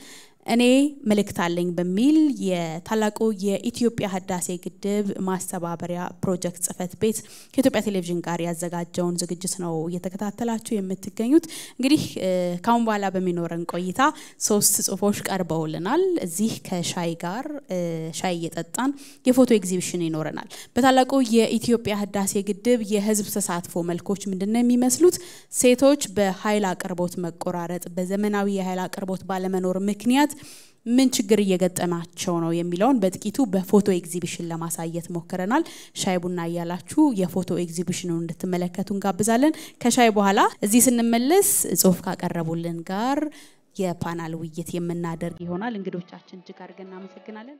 እኔ መልእክት አለኝ በሚል የታላቁ የኢትዮጵያ ህዳሴ ግድብ ማስተባበሪያ ፕሮጀክት ጽፈት ቤት ከኢትዮጵያ ቴሌቪዥን ጋር ያዘጋጀውን ዝግጅት ነው እየተከታተላችሁ የምትገኙት እንግዲህ ካሁን በኋላ በሚኖረን ቆይታ 3 ጽሁፎች ቀርበውልናል እዚህ ከሻይ ጋር ሻይ እየጠጣን የፎቶ ኤግዚቢሽን ይኖረናል በታላቁ የኢትዮጵያ ህዳሴ ግድብ የህዝብ ተሳትፎ መልኮች ምንድነው የሚመስሉት ሴቶች በኃይል አቅርቦት መቆራረጥ በዘመናዊ የኃይል አቅርቦት ባለመኖር ምክንያት ምን ችግር እየገጠማቸው ነው የሚለውን በጥቂቱ በፎቶ ኤግዚቢሽን ለማሳየት ሞክረናል ሻይ ቡና ያላችሁ የፎቶ ኤግዚቢሽኑን እንድትመለከቱ እንጋብዛለን ከሻይ በኋላ እዚህ ስንመለስ ጽሁፍ ካቀረቡልን ጋር የፓናል ውይይት የምናደርግ ይሆናል እንግዶቻችን እጅግ አድርገን እናመሰግናለን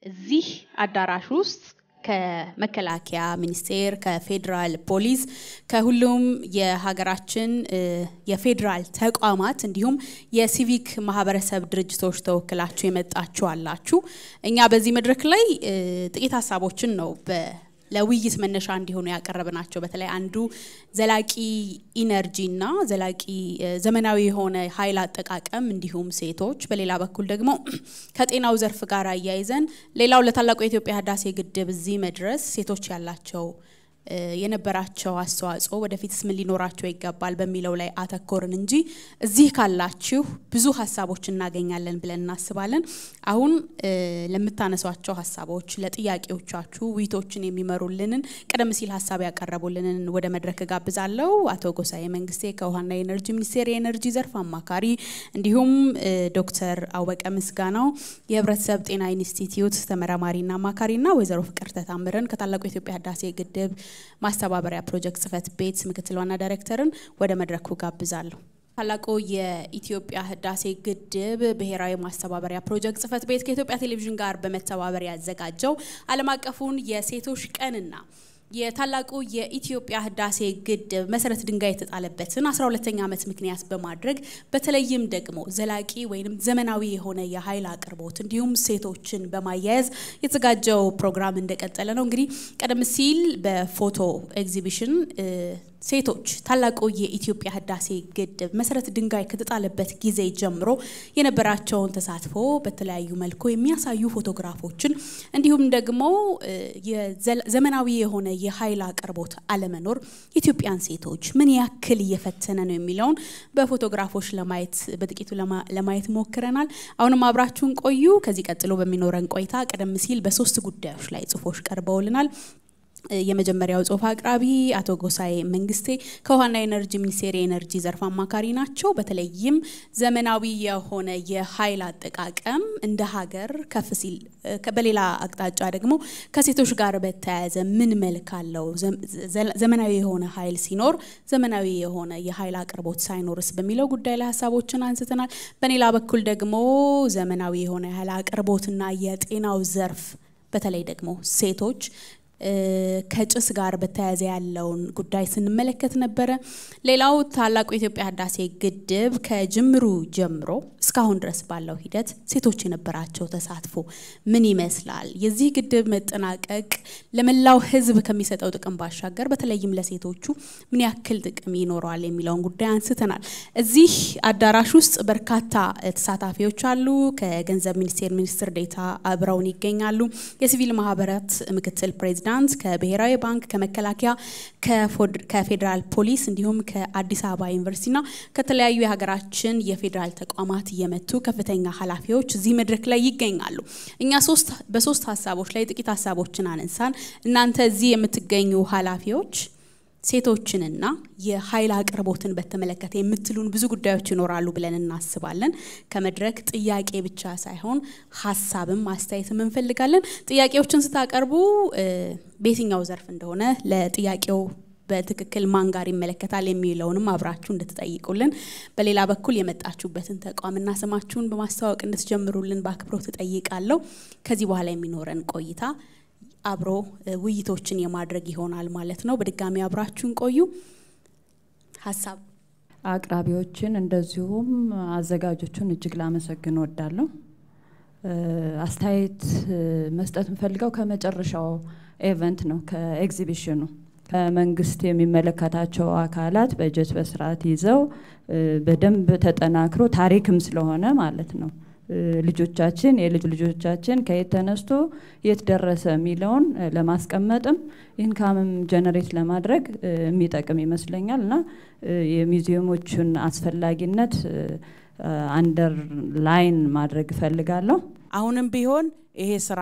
እዚህ አዳራሽ ውስጥ ከመከላከያ ሚኒስቴር ከፌደራል ፖሊስ ከሁሉም የሀገራችን የፌደራል ተቋማት እንዲሁም የሲቪክ ማህበረሰብ ድርጅቶች ተወክላችሁ የመጣችሁ አላችሁ እኛ በዚህ መድረክ ላይ ጥቂት ሐሳቦችን ነው ለውይይት መነሻ እንዲሆኑ ያቀረብናቸው በተለይ አንዱ ዘላቂ ኢነርጂና ዘላቂ ዘመናዊ የሆነ ኃይል አጠቃቀም እንዲሁም ሴቶች በሌላ በኩል ደግሞ ከጤናው ዘርፍ ጋር አያይዘን ሌላው ለታላቁ የኢትዮጵያ ህዳሴ ግድብ እዚህ መድረስ ሴቶች ያላቸው የነበራቸው አስተዋጽኦ ወደፊትስ ምን ሊኖራቸው ይገባል በሚለው ላይ አተኮርን እንጂ እዚህ ካላችሁ ብዙ ሐሳቦች እናገኛለን ብለን እናስባለን። አሁን ለምታነሷቸው ሐሳቦች ለጥያቄዎቻችሁ ውይይቶችን የሚመሩልንን ቀደም ሲል ሐሳብ ያቀርቡልንን ወደ መድረክ ጋብዛለሁ። አቶ ጎሳዬ መንግስቴ ከውሃና ኤነርጂ ሚኒስቴር የኤነርጂ ዘርፍ አማካሪ እንዲሁም ዶክተር አወቀ ምስጋናው የህብረተሰብ ጤና ኢንስቲትዩት ተመራማሪና አማካሪና ወይዘሮ ፍቅርተ ታምረን ከታላቁ የኢትዮጵያ ህዳሴ ግድብ ማስተባበሪያ ፕሮጀክት ጽፈት ቤት ምክትል ዋና ዳይሬክተርን ወደ መድረኩ ጋብዛለሁ። ታላቁ የኢትዮጵያ ህዳሴ ግድብ ብሔራዊ ማስተባበሪያ ፕሮጀክት ጽፈት ቤት ከኢትዮጵያ ቴሌቪዥን ጋር በመተባበር ያዘጋጀው ዓለም አቀፉን የሴቶች ቀንና የታላቁ የኢትዮጵያ ህዳሴ ግድብ መሰረት ድንጋይ የተጣለበትን 12ኛ ዓመት ምክንያት በማድረግ በተለይም ደግሞ ዘላቂ ወይንም ዘመናዊ የሆነ የኃይል አቅርቦት እንዲሁም ሴቶችን በማያያዝ የተዘጋጀው ፕሮግራም እንደቀጠለ ነው። እንግዲህ ቀደም ሲል በፎቶ ኤግዚቢሽን ሴቶች ታላቁ የኢትዮጵያ ህዳሴ ግድብ መሰረት ድንጋይ ከተጣለበት ጊዜ ጀምሮ የነበራቸውን ተሳትፎ በተለያዩ መልኩ የሚያሳዩ ፎቶግራፎችን እንዲሁም ደግሞ የዘመናዊ የሆነ የኃይል አቅርቦት አለመኖር ኢትዮጵያን ሴቶች ምን ያክል እየፈተነ ነው የሚለውን በፎቶግራፎች ለማየት በጥቂቱ ለማየት ሞክረናል። አሁንም አብራችሁን ቆዩ። ከዚህ ቀጥሎ በሚኖረን ቆይታ ቀደም ሲል በሶስት ጉዳዮች ላይ ጽፎች ቀርበውልናል። የመጀመሪያው ጽሁፍ አቅራቢ አቶ ጎሳዬ መንግስቴ ከውሃና ኤነርጂ ሚኒስቴር የኤነርጂ ዘርፍ አማካሪ ናቸው። በተለይም ዘመናዊ የሆነ የኃይል አጠቃቀም እንደ ሀገር ከፍ ሲል በሌላ አቅጣጫ ደግሞ ከሴቶች ጋር በተያያዘ ምን መልክ አለው፣ ዘመናዊ የሆነ ኃይል ሲኖር ዘመናዊ የሆነ የኃይል አቅርቦት ሳይኖርስ በሚለው ጉዳይ ላይ ሐሳቦችን አንስተናል። በሌላ በኩል ደግሞ ዘመናዊ የሆነ የኃይል አቅርቦትና የጤናው ዘርፍ በተለይ ደግሞ ሴቶች ከጭስ ጋር በተያያዘ ያለውን ጉዳይ ስንመለከት ነበር። ሌላው ታላቁ የኢትዮጵያ ህዳሴ ግድብ ከጅምሩ ጀምሮ እስካሁን ድረስ ባለው ሂደት ሴቶች የነበራቸው ተሳትፎ ምን ይመስላል፣ የዚህ ግድብ መጠናቀቅ ለመላው ህዝብ ከሚሰጠው ጥቅም ባሻገር በተለይም ለሴቶቹ ምን ያክል ጥቅም ይኖራል የሚለውን ጉዳይ አንስተናል። እዚህ አዳራሽ ውስጥ በርካታ ተሳታፊዎች አሉ። ከገንዘብ ሚኒስቴር ሚኒስትር ዴኤታ አብረውን ይገኛሉ። የሲቪል ማህበራት ምክትል ፕሬዝዳንት ከብሔራዊ ባንክ ከመከላከያ ከፌደራል ፖሊስ እንዲሁም ከአዲስ አበባ ዩኒቨርሲቲና ከተለያዩ የሀገራችን የፌደራል ተቋማት የመጡ ከፍተኛ ኃላፊዎች እዚህ መድረክ ላይ ይገኛሉ። እኛ በሶስት ሐሳቦች ላይ ጥቂት ሐሳቦችን አነሳን። እናንተ እዚህ የምትገኙ ኃላፊዎች ሴቶችንና የኃይል አቅርቦትን በተመለከተ የምትሉን ብዙ ጉዳዮች ይኖራሉ ብለን እናስባለን። ከመድረክ ጥያቄ ብቻ ሳይሆን ሐሳብም አስተያየትም እንፈልጋለን። ጥያቄዎችን ስታቀርቡ በየትኛው ዘርፍ እንደሆነ ለጥያቄው በትክክል ማን ጋር ይመለከታል የሚለውንም አብራችሁ እንድትጠይቁልን፣ በሌላ በኩል የመጣችሁበትን ተቋምና ስማችሁን በማስተዋወቅ እንድትጀምሩልን በአክብሮት እጠይቃለሁ። ከዚህ በኋላ የሚኖረን ቆይታ አብሮ ውይይቶችን የማድረግ ይሆናል ማለት ነው። በድጋሚ አብራችሁን ቆዩ። ሐሳብ አቅራቢዎችን እንደዚሁም አዘጋጆቹን እጅግ ላመሰግን ወዳለሁ። አስተያየት መስጠት እንፈልገው ከመጨረሻው ኢቨንት ነው፣ ከኤግዚቢሽኑ ከመንግስት የሚመለከታቸው አካላት በጀት በስርዓት ይዘው በደንብ ተጠናክሮ ታሪክም ስለሆነ ማለት ነው ልጆቻችን የልጅ ልጆቻችን ከየት ተነስቶ የት ደረሰ የሚለውን ለማስቀመጥም ኢንካምም ጀነሬት ለማድረግ የሚጠቅም ይመስለኛልና የሚውዚየሞችን አስፈላጊነት አንደር ላይን ማድረግ ፈልጋለሁ። አሁንም ቢሆን ይሄ ስራ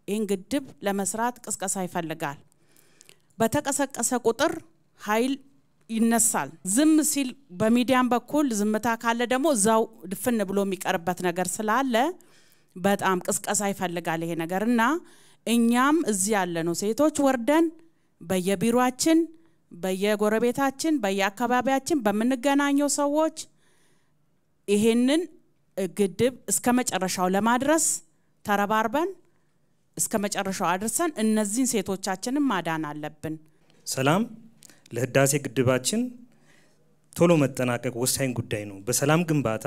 ይሄን ግድብ ለመስራት ቅስቀሳ ይፈልጋል። በተቀሰቀሰ ቁጥር ኃይል ይነሳል። ዝም ሲል በሚዲያም በኩል ዝምታ ካለ ደግሞ ዛው ድፍን ብሎ የሚቀርበት ነገር ስላለ በጣም ቅስቀሳ ይፈልጋል ይሄ ነገርና እኛም እዚህ ያለነው ሴቶች ወርደን በየቢሮአችን በየጎረቤታችን በየአካባቢያችን በመንገናኘው ሰዎች ይሄንን ግድብ እስከመጨረሻው ለማድረስ ተረባርበን እስከመጨረሻው አድርሰን እነዚህን ሴቶቻችንን ማዳን አለብን። ሰላም ለህዳሴ ግድባችን ቶሎ መጠናቀቅ ወሳኝ ጉዳይ ነው። በሰላም ግንባታ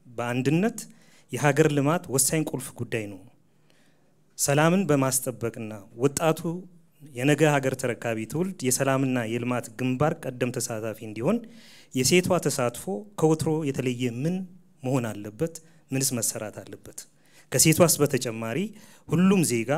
በአንድነት የሀገር ልማት ወሳኝ ቁልፍ ጉዳይ ነው። ሰላምን በማስጠበቅና ወጣቱ የነገ ሀገር ተረካቢ ትውልድ የሰላምና የልማት ግንባር ቀደም ተሳታፊ እንዲሆን የሴቷ ተሳትፎ ከወትሮ የተለየ ምን መሆን አለበት? ምንስ መሰራት አለበት? ከሴቷስ በተጨማሪ ሁሉም ዜጋ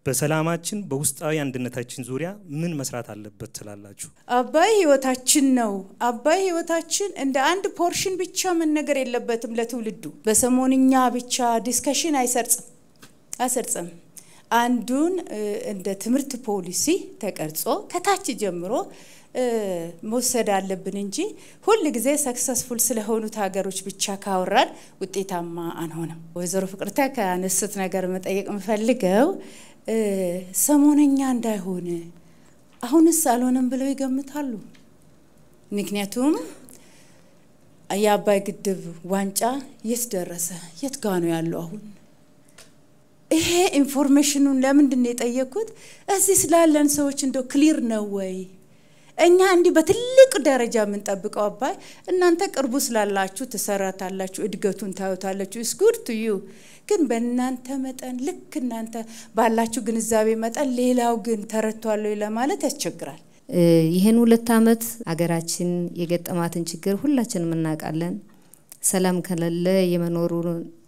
በሰላማችን በውስጣዊ አንድነታችን ዙሪያ ምን መስራት አለበት ትላላችሁ? አባይ ህይወታችን ነው። አባይ ህይወታችን እንደ አንድ ፖርሽን ብቻ መነገር የለበትም ለትውልዱ። በሰሞንኛ ብቻ ዲስከሽን አይሰርጽም። አንዱን እንደ ትምህርት ፖሊሲ ተቀርጾ ከታች ጀምሮ መውሰድ አለብን እንጂ ሁሉ ጊዜ ሰክሰስፉል ስለሆኑት ሀገሮች ብቻ ካወራን ውጤታማ አንሆንም። ወይዘሮ ፍቅርታ ከአነሱት ነገር መጠየቅ የምፈልገው ሰሞነኛ እንዳይሆን አሁንስ አልሆነም ብለው ይገምታሉ። ምክንያቱም የአባይ ግድብ ዋንጫ የት ደረሰ? የት ጋር ነው ያለው አሁን? ይሄ ኢንፎርሜሽኑን ለምንድን ነው የጠየቁት? እዚህ ስላለን ሰዎች እንደው ክሊር ነው ወይ? እኛ እንዲህ በትልቅ ደረጃ ምን ጠብቀው አባይ እናንተ ቅርቡ ስላላችሁ ተሰራታላችሁ እድገቱን ታዩታላችሁ is good to you ግን በእናንተ መጠን ልክ እናንተ ባላችሁ ግንዛቤ መጠን ሌላው ግን ተረቷል ለማለት ያስቸግራል። ይሄን 2 አመት አገራችን የገጠማትን ችግር ሁላችንም እናውቃለን። ሰላም ከሌለ የመኖሩ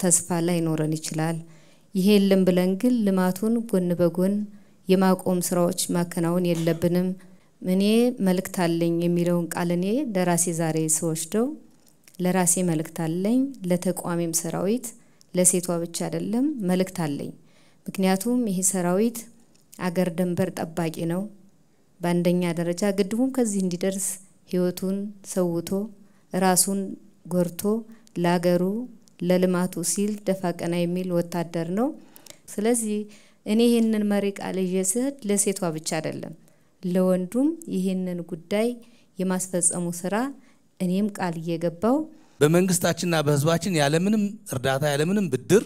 ተስፋ ላይ ኖረን ይችላል። ይሄ የለም ብለን ግን ልማቱን ጎን በጎን የማቆም ስራዎች ማከናወን የለብንም። እኔ መልእክት አለኝ የሚለውን ቃል እኔ ለራሴ ዛሬ ስወስደው ለራሴ መልእክት አለኝ፣ ለተቋሚም ሰራዊት ለሴቷ ብቻ አይደለም መልእክት አለኝ። ምክንያቱም ይሄ ሰራዊት አገር ደንበር ጠባቂ ነው። በአንደኛ ደረጃ ግድቡም ከዚህ እንዲደርስ ህይወቱን ሰውቶ ራሱን ጎርቶ ለአገሩ ለልማቱ ሲል ደፋቀና የሚል ወታደር ነው። ስለዚህ እኔ ይሄንን መሪ ቃል ይየስድ ለሴቷ ብቻ አይደለም ለወንዱም ይሄንን ጉዳይ የማስፈጸሙ ስራ እኔም ቃል እየገባው በመንግስታችንና በህዝባችን ያለምንም እርዳታ ያለምንም ብድር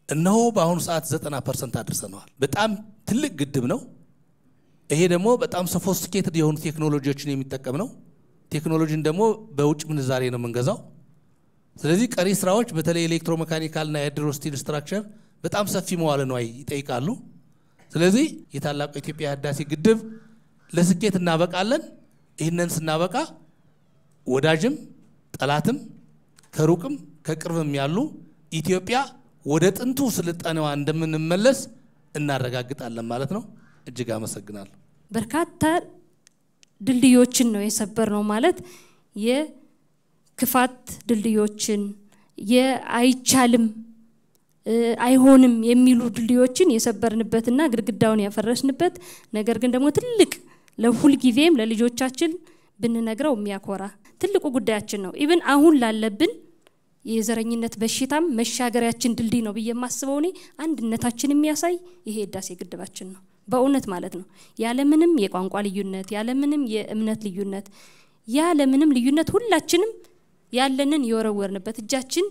እነሆ በአሁኑ ሰዓት 90% አድርሰናል። በጣም ትልቅ ግድብ ነው። ይሄ ደግሞ በጣም ሶፊስቲኬትድ የሆኑ ቴክኖሎጂዎችን የሚጠቀም ነው። ቴክኖሎጂን ደግሞ በውጭ ምንዛሬ ነው መንገዛው። ስለዚህ ቀሪ ስራዎች በተለይ ኤሌክትሮሜካኒካልና የሃይድሮ ስቲል ስትራክቸር በጣም ሰፊ መዋለ ንዋይ ይጠይቃሉ። ስለዚህ የታላቁ ኢትዮጵያ ህዳሴ ግድብ ለስኬት እናበቃለን። ይሄንን ስናበቃ ወዳጅም ጠላትም ከሩቅም ከቅርብም ያሉ ኢትዮጵያ ወደ ጥንቱ ስልጣኔዋ እንደምንመለስ እናረጋግጣለን ማለት ነው። እጅግ አመሰግናለሁ። በርካታ ድልድዮችን ነው የሰበርነው ማለት የክፋት ድልድዮችን የአይቻልም አይሆንም የሚሉ ድልድዮችን የሰበርንበትና ግድግዳውን ያፈረስንበት ነገር ግን ደግሞ ትልቅ ለሁሉ ጊዜም ለልጆቻችን ብንነግረው የሚያኮራ ትልቁ ጉዳያችን ነው። ኢቭን አሁን ላለብን የዘረኝነት በሽታም መሻገሪያችን ድልድይ ነው በየማስበው እኔ አንድነታችን የሚያሳይ ይሄ ህዳሴ ግድባችን ነው በእውነት ማለት ነው። ያለምንም የቋንቋ ልዩነት ያለምንም የእምነት ልዩነት ያለምንም ልዩነት ሁላችንም ያለንን የወረወርንበት እጃችን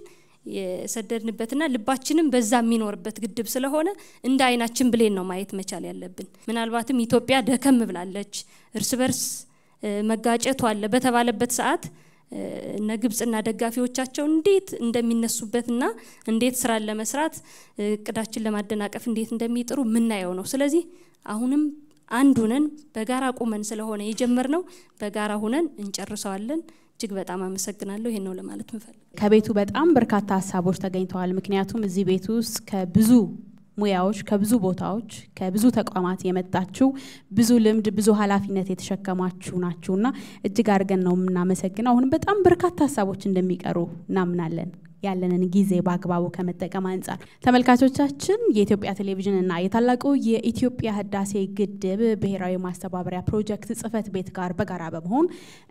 የሰደድንበትና ልባችንም በዛ የሚኖርበት ግድብ ስለሆነ እንደ አይናችን ብሌን ነው ማየት መቻል ያለብን። ምናልባትም ኢትዮጵያ ደከም ብላለች እርስ በርስ መጋጨቱ አለ በተባለበት ሰዓት እነ ግብጽና ደጋፊዎቻቸው እንዴት እንደሚነሱበትና እንዴት ስራ ለመስራት እቅዳችን ለማደናቀፍ እንዴት እንደሚጥሩ ምናየው ነው። ስለዚህ አሁንም አንድ ሆነን በጋራ ቆመን ስለሆነ የጀመርነው በጋራ ሆነን እንጨርሰዋለን። እጅግ በጣም አመሰግናለሁ። ይሄን ነው ለማለት ምፈልግ። ከቤቱ በጣም በርካታ ሀሳቦች ተገኝተዋል። ምክንያቱም እዚህ ቤት ውስጥ ከብዙ ሙያዎች ከብዙ ቦታዎች ከብዙ ተቋማት የመጣችሁ ብዙ ልምድ ብዙ ኃላፊነት የተሸከማችሁ ናችሁና እጅግ አድርገን ነው የምናመሰግነው። አሁን በጣም በርካታ ሀሳቦች እንደሚቀሩ እናምናለን ያለንን ጊዜ በአግባቡ ከመጠቀም አንፃር። ተመልካቾቻችን የኢትዮጵያ ቴሌቪዥን እና የታላቁ የኢትዮጵያ ህዳሴ ግድብ ብሔራዊ ማስተባበሪያ ፕሮጀክት ጽህፈት ቤት ጋር በጋራ በመሆን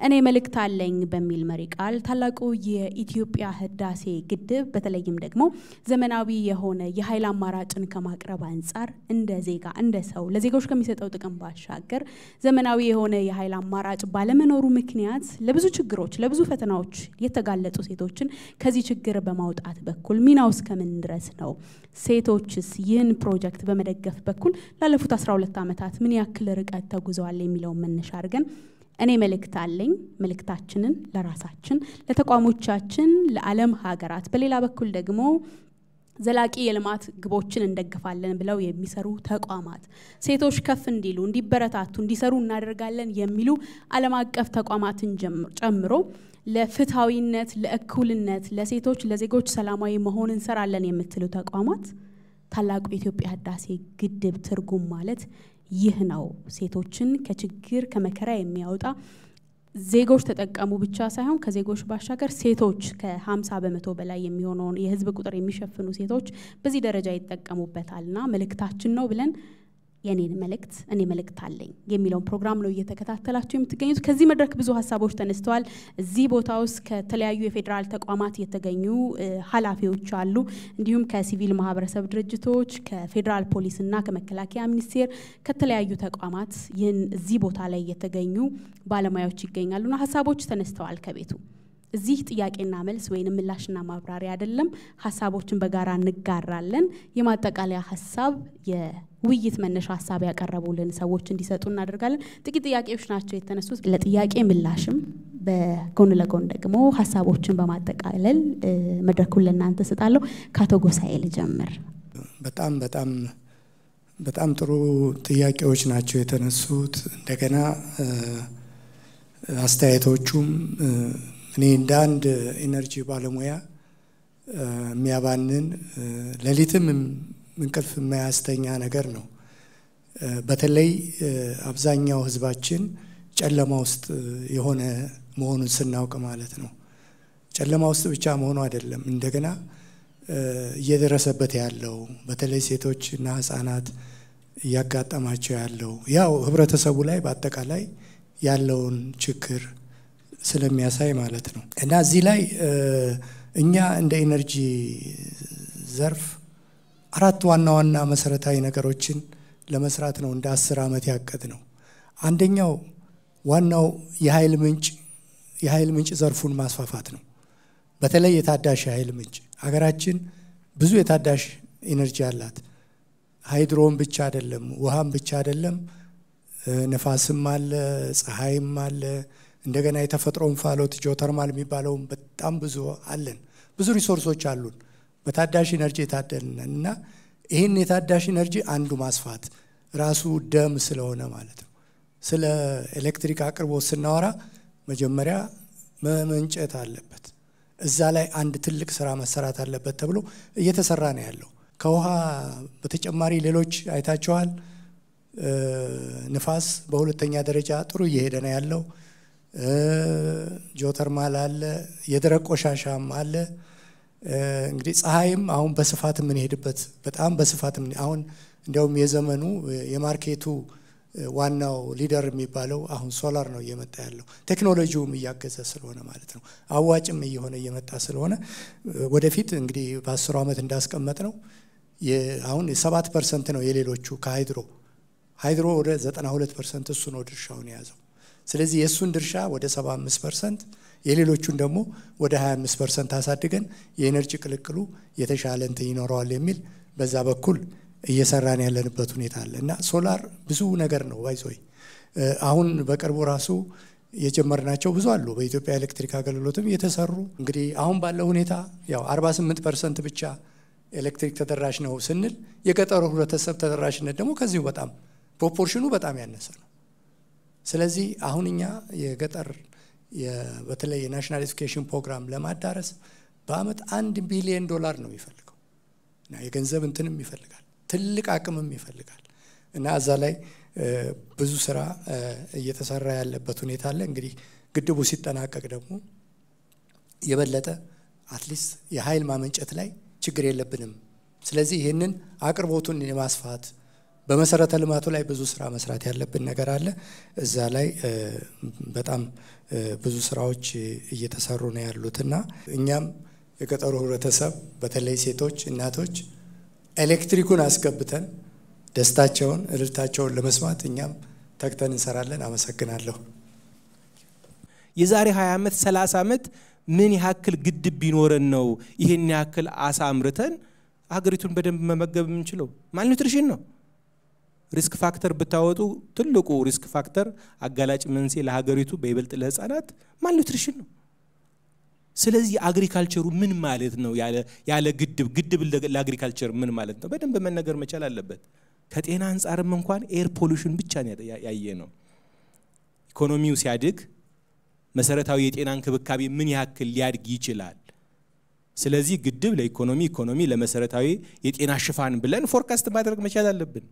እኔ መልእክት አለኝ በሚል መሪ ቃል ታላቁ የኢትዮጵያ ህዳሴ ግድብ በተለይም ደግሞ ዘመናዊ የሆነ የኃይል አማራጭን ከማቅረብ አንፃር እንደ ዜጋ እንደ ሰው ለዜጎች ከሚሰጠው ጥቅም ባሻገር ዘመናዊ የሆነ የኃይል አማራጭ ባለመኖሩ ምክንያት ለብዙ ችግሮች ለብዙ ፈተናዎች የተጋለጡ ሴቶችን ከዚህ ችግር በማውጣት በኩል ሚናው እስከምን ድረስ ነው? ሴቶችስ ይህን ፕሮጀክት በመደገፍ በኩል ላለፉት 12 ዓመታት ምን ያክል ርቀት ተጉዘዋል የሚለው መነሻ አድርገን እኔ መልእክት አለኝ መልእክታችንን ለራሳችን ለተቋሞቻችን ለዓለም ሀገራት በሌላ በኩል ደግሞ ዘላቂ የልማት ግቦችን እንደግፋለን ብለው የሚሰሩ ተቋማት ሴቶች ከፍ እንዲሉ እንዲበረታቱ እንዲሰሩ እናደርጋለን የሚሉ ዓለም አቀፍ ተቋማትን ጨምሮ ለፍትሃዊነት ለእኩልነት ለሴቶች ለዜጎች ሰላማዊ መሆን እንሰራለን የምትሉ ተቋማት ታላቁ የኢትዮጵያ ህዳሴ ግድብ ትርጉም ማለት ይህ ነው። ሴቶችን ከችግር ከመከራ የሚያወጣ ዜጎች ተጠቀሙ ብቻ ሳይሆን ከዜጎች ባሻገር ሴቶች ከ50 በመቶ በላይ የሚሆነውን የህዝብ ቁጥር የሚሸፍኑ ሴቶች በዚህ ደረጃ ይጠቀሙበታልና መልእክታችን ነው ብለን የኔን መልእክት እኔ መልእክት አለኝ የሚለውን ፕሮግራም ነው እየተከታተላችሁ የምትገኙት። ከዚህ መድረክ ብዙ ሀሳቦች ተነስተዋል። እዚህ ቦታ ውስጥ ከተለያዩ የፌደራል ተቋማት የተገኙ ኃላፊዎች አሉ። እንዲሁም ከሲቪል ማህበረሰብ ድርጅቶች ከፌደራል ፖሊስና ከመከላከያ ሚኒስቴር ከተለያዩ ተቋማት ይህን እዚህ ቦታ ላይ የተገኙ ባለሙያዎች ይገኛሉና ሀሳቦች ተነስተዋል ከቤቱ። እዚህ ጥያቄና መልስ ወይንም ምላሽና ማብራሪያ አይደለም፣ ሀሳቦችን በጋራ እንጋራለን። የማጠቃለያ ሀሳብ የውይይት መነሻ ሀሳብ ያቀረቡልን ሰዎች እንዲሰጡ እናደርጋለን። ጥቂት ጥያቄዎች ናቸው የተነሱት። ለጥያቄ ምላሽም በጎን ለጎን ደግሞ ሀሳቦችን በማጠቃለል መድረኩን ለእናንተ ሰጣለሁ። ከአቶ ጎሳኤ ልጀምር። በጣም ጥሩ ጥያቄዎች ናቸው የተነሱት። እንደገና አስተያየቶቹም እኔ እንደ አንድ ኢነርጂ ባለሙያ የሚያባንን ሌሊትም እንቅልፍ የማያስተኛ ነገር ነው። በተለይ አብዛኛው ህዝባችን ጨለማ ውስጥ የሆነ መሆኑን ስናውቅ ማለት ነው። ጨለማ ውስጥ ብቻ መሆኑ አይደለም፣ እንደገና እየደረሰበት ያለው በተለይ ሴቶችና ህፃናት እያጋጠማቸው ያለው ያው ህብረተሰቡ ላይ በአጠቃላይ ያለውን ችግር ስለሚያሳይ ማለት ነው። እና እዚህ ላይ እኛ እንደ ኢነርጂ ዘርፍ 4 ዋና መሰረታዊ ነገሮችን ለመስራት ነው እንደ 10 ዓመት ያቀድ ነው። አንደኛው ዋናው የኃይል ምንጭ ዘርፉን ማስፋፋት ነው። በተለይ የታዳሽ ኃይል ምንጭ ሀገራችን ብዙ የታዳሽ ኢነርጂ አላት። ሃይድሮን ብቻ አይደለም፣ ውሃም ብቻ አይደለም፣ ነፋስም አለ፣ ፀሐይም አለ፣ እንደገና የተፈጥሮ እንፋሎት ጂኦተርማል የሚባለው በጣም ብዙ አለን። ብዙ ሪሶርሶች አሉን በታዳሽ ኢነርጂ የታደልን እና ይህን የታዳሽ ኢነርጂ አንዱ ማስፋት ራሱ ደም ስለሆነ ማለት ነው። ስለ ኤሌክትሪክ አቅርቦት ስናወራ መጀመሪያ መመንጨት አለበት። እዛ ላይ አንድ ትልቅ ስራ መሰራት አለበት ተብሎ እየተሰራ ነው ያለው። ከውሃ በተጨማሪ ሌሎች አይታችኋል። ንፋስ በሁለተኛ ደረጃ ጥሩ እየሄደ ነው ያለው። ጂኦተርማል አለ፣ የደረቅ ቆሻሻም አለ። እንግዲህ ፀሐይም አሁን በስፋት የምንሄድበት በጣም በስፋት አሁን እንዲያውም የዘመኑ የማርኬቱ ዋናው ሊደር የሚባለው አሁን ሶላር ነው እየመጣ ያለው። ቴክኖሎጂውም እያገዘ ስለሆነ ማለት ነው፣ አዋጭም እየሆነ እየመጣ ስለሆነ ወደፊት እንግዲህ በ10 ዓመት እንዳስቀመጥ ነው አሁን 7% ነው የሌሎቹ ከሃይድሮ ወደ 92% እሱ ነው ድርሻውን የያዘው። ስለዚህ የሱን ድርሻ ወደ 75% የሌሎቹን ደግሞ ወደ 25% አሳድገን የኤነርጂ ቅልቅሉ የተሻለ እንትን ይኖረዋል የሚል በዛ በኩል እየሰራን ያለንበት ሁኔታ አለ እና ሶላር ብዙ ነገር ነው ባይዞይ። አሁን በቅርቡ ራሱ የጀመርናቸው ብዙ አሉ በኢትዮጵያ ኤሌክትሪክ አገልግሎትም የተሰሩ። እንግዲህ አሁን ባለው ሁኔታ ያው 48% ብቻ ኤሌክትሪክ ተደራሽ ነው ስንል የገጠሩ ህብረተሰብ ተደራሽነት ደግሞ ከዚሁ በጣም ፕሮፖርሽኑ በጣም ያነሰ ነው። ስለዚህ አሁን እኛ የገጠር በተለይ የናሽናል ኤዱኬሽን ፕሮግራም ለማዳረስ በአመት $1 ቢሊዮን ነው የሚፈልገው እና የገንዘብ እንትንም ይፈልጋል፣ ትልቅ አቅምም ይፈልጋል እና እዛ ላይ ብዙ ስራ እየተሰራ ያለበት ሁኔታ አለ። እንግዲህ ግድቡ ሲጠናቀቅ ደግሞ የበለጠ አትሊስት የኃይል ማመንጨት ላይ ችግር የለብንም። ስለዚህ ይህንን አቅርቦቱን የማስፋት በመሰረተ ልማቱ ላይ ብዙ ስራ መስራት ያለብን ነገር አለ። እዛ ላይ በጣም ብዙ ስራዎች እየተሰሩ ነው ያሉትና እኛም የገጠሩ ህብረተሰብ በተለይ ሴቶች፣ እናቶች ኤሌክትሪኩን አስገብተን ደስታቸውን እልልታቸውን ለመስማት እኛም ተግተን እንሰራለን። አመሰግናለሁ። የዛሬ 20 ዓመት 30 ዓመት ምን ያክል ግድብ ቢኖረን ነው ይሄን ያክል አሳ አምርተን ሀገሪቱን በደንብ መመገብ የምንችለው? ማልኒውትሪሽን ነው። ሪስክ ፋክተር ብታወጡ ትልቁ ሪስክ ፋክተር አጋላጭ መንስኤ ለሀገሪቱ በይበልጥ ለህፃናት ማልኒውትሪሽን ነው። ስለዚህ አግሪካልቸሩ ምን ማለት ነው? ያለ ግድብ ለአግሪካልቸር ምን ማለት ነው? በደንብ መነገር መቻል አለበት። ከጤና አንፃርም እንኳን ኤር ፖሉሽን ብቻ ያየ ነው። ኢኮኖሚው ሲያድግ መሰረታዊ የጤና እንክብካቤ ምን ያክል ሊያድግ ይችላል? ስለዚህ ግድብ ለኢኮኖሚ ለመሰረታዊ የጤና ሽፋን ብለን ፎርካስት ማድረግ መቻል አለብን።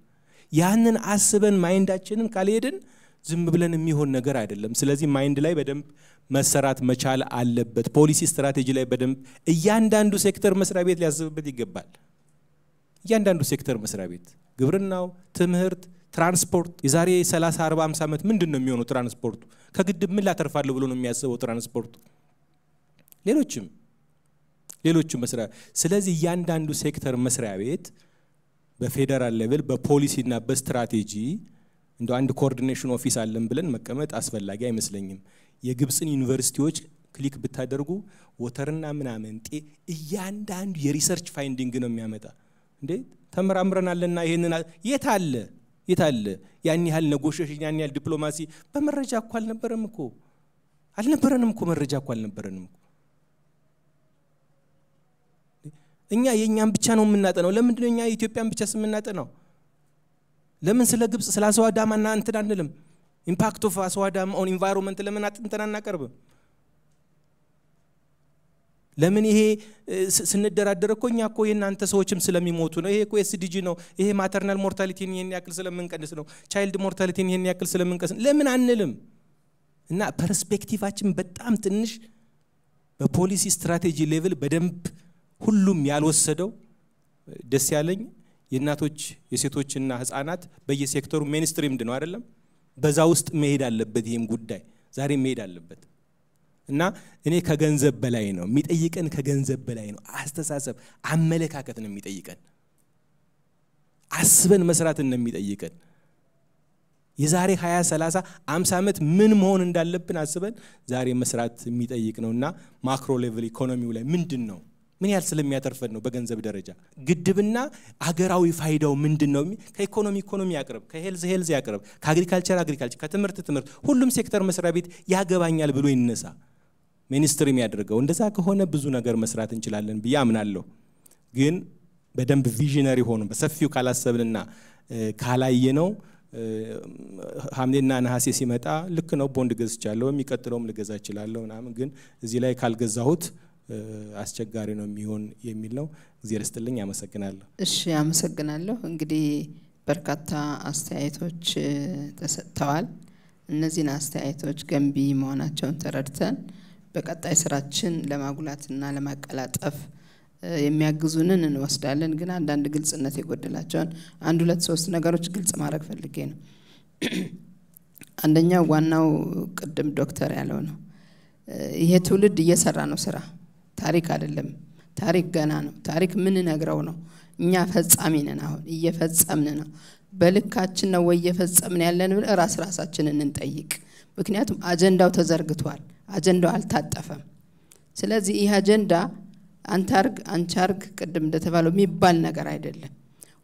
ያንን አስበን ማይንዳችንን ካልሄድን ዝም ብለን የሚሆን ነገር አይደለም። ስለዚህ ማይንድ ላይ በደንብ መሰራት መቻል አለበት። ፖሊሲ ስትራቴጂ ላይ በደንብ እያንዳንዱ ሴክተር መስሪያ ቤት ሊያስብበት ይገባል። እያንዳንዱ ሴክተር መስሪያ ቤት ግብርናው፣ ትምህርት፣ ትራንስፖርት የዛሬ 30 40 50 ዓመት ምንድነው የሚሆነው? ትራንስፖርቱ ከግድብ ምን ላተርፋለሁ ብሎ ነው የሚያስበው ትራንስፖርቱ። ሌሎችም መስሪያ ስለዚህ እያንዳንዱ ሴክተር መስሪያ ቤት በፌደራል ሌቭል በፖሊሲና በስትራቴጂ እንደ አንድ ኮኦርዲኔሽን ኦፊስ አለን ብለን መቀመጥ አስፈላጊ አይመስለኝም። የግብጽን ዩኒቨርሲቲዎች ክሊክ ብታደርጉ ወተርና ምናምን እያንዳንዱ የሪሰርች ፋይንዲንግ ነው የሚያመጣ። እንዴ ተመራምረናልና ይሄንን የት አለ ያን ያህል ኔጎሺዬሽን ያን ያህል ዲፕሎማሲ በመረጃ እኮ አልነበረንም እኮ መረጃ እኮ አልነበረንም እኮ። እኛ የኛን ብቻ ነው የምናጠናው። ለምንድን ነው እኛ ኢትዮጵያን ብቻ ስምናጠናው? ለምን ስለ ግብጽ ስለ አስዋ ዳም እንትን አንልም? ኢምፓክት ኦፍ አስዋ ዳም ኦን ኢንቫይሮንመንት ለምን አጥንተን አናቀርብም? ለምን ይሄ ስንደራደር እኮ እኛ እኮ የናንተ ሰዎችም ስለሚሞቱ ነው። ይሄ እኮ ኤስዲጂ ነው። ይሄ ማተርናል ሞርታሊቲን ይሄን ያክል ስለምንቀንስ ነው። ቻይልድ ሞርታሊቲን ይሄን ያክል ስለምንቀንስ ለምን አንልም? እና ፐርስፔክቲቫችን በጣም ትንሽ በፖሊሲ ስትራቴጂ ሌቭል በደንብ ሁሉም ያልወሰደው ደስ ያለኝ የእናቶች የሴቶችና ህፃናት በየሴክተሩ ሜንስትሪምድ ነው አይደለም? በዛ ውስጥ መሄድ አለበት። ይሄም ጉዳይ ዛሬ መሄድ አለበት። እና እኔ ከገንዘብ በላይ ነው የሚጠይቀን፣ ከገንዘብ በላይ ነው አስተሳሰብ፣ አመለካከት ነው የሚጠይቀን። አስበን መስራት ነው የሚጠይቀን። የዛሬ 20 30 50 ዓመት ምን መሆን እንዳለብን አስበን ዛሬ መስራት የሚጠይቅ ነውና ማክሮ ሌቭል ኢኮኖሚው ላይ ምንድነው ምን ያህል ስለሚያተርፈን ነው በገንዘብ ደረጃ ግድብና አገራዊ ፋይዳው ምንድነው? ከኢኮኖሚ ያቅርብ፣ ከሄልዝ ያቅርብ፣ ከአግሪካልቸር ከትምህርት ሁሉም ሴክተር መስሪያ ቤት ያገባኛል ብሎ ይነሳ ሚኒስትሪም ያደርገው። እንደዛ ከሆነ ብዙ ነገር መስራት እንችላለን ብዬ አምናለሁ። ግን በደንብ ቪዥነሪ ሆኖ በሰፊው ካላሰብንና ካላየነው ሐምሌና ነሐሴ ሲመጣ ልክ ነው ቦንድ ገዝቻለሁ የሚቀጥለውም ልገዛ እችላለሁ ምናምን፣ ግን እዚህ ላይ ካልገዛሁት አስቸጋሪ ነው የሚሆን የሚል ነው። እግዚአብሔር ይስጥልኝ። አመሰግናለሁ። እሺ አመሰግናለሁ። እንግዲህ በርካታ አስተያየቶች ተሰጥተዋል። እነዚህን አስተያየቶች ገንቢ መሆናቸውን ተረድተን በቀጣይ ስራችን ለማጉላትና ለማቀላጠፍ የሚያግዙንን እንወስዳለን። ግን አንዳንድ ግልጽነት የጎደላቸውን 1 2 3 ነገሮች ግልጽ ማድረግ ፈልጌ ነው። አንደኛው ዋናው ቅድም ዶክተር ያለው ነው። ይሄ ትውልድ እየሰራ ነው ስራ፣ ታሪክ አይደለም። ታሪክ ገና ነው። ታሪክ ምን ነግረው ነው? እኛ ፈጻሚ ነን፣ አሁን እየፈጸምን ነው። በልካችን ነው ወይ እየፈጸምን ያለን ብለን ራሳችንን እንጠይቅ። ምክንያቱም አጀንዳው ተዘርግቷል፣ አጀንዳው አልታጠፈም። ስለዚህ ይህ አጀንዳ አንቻርግ ቅድም እንደተባለው የሚባል ነገር አይደለም።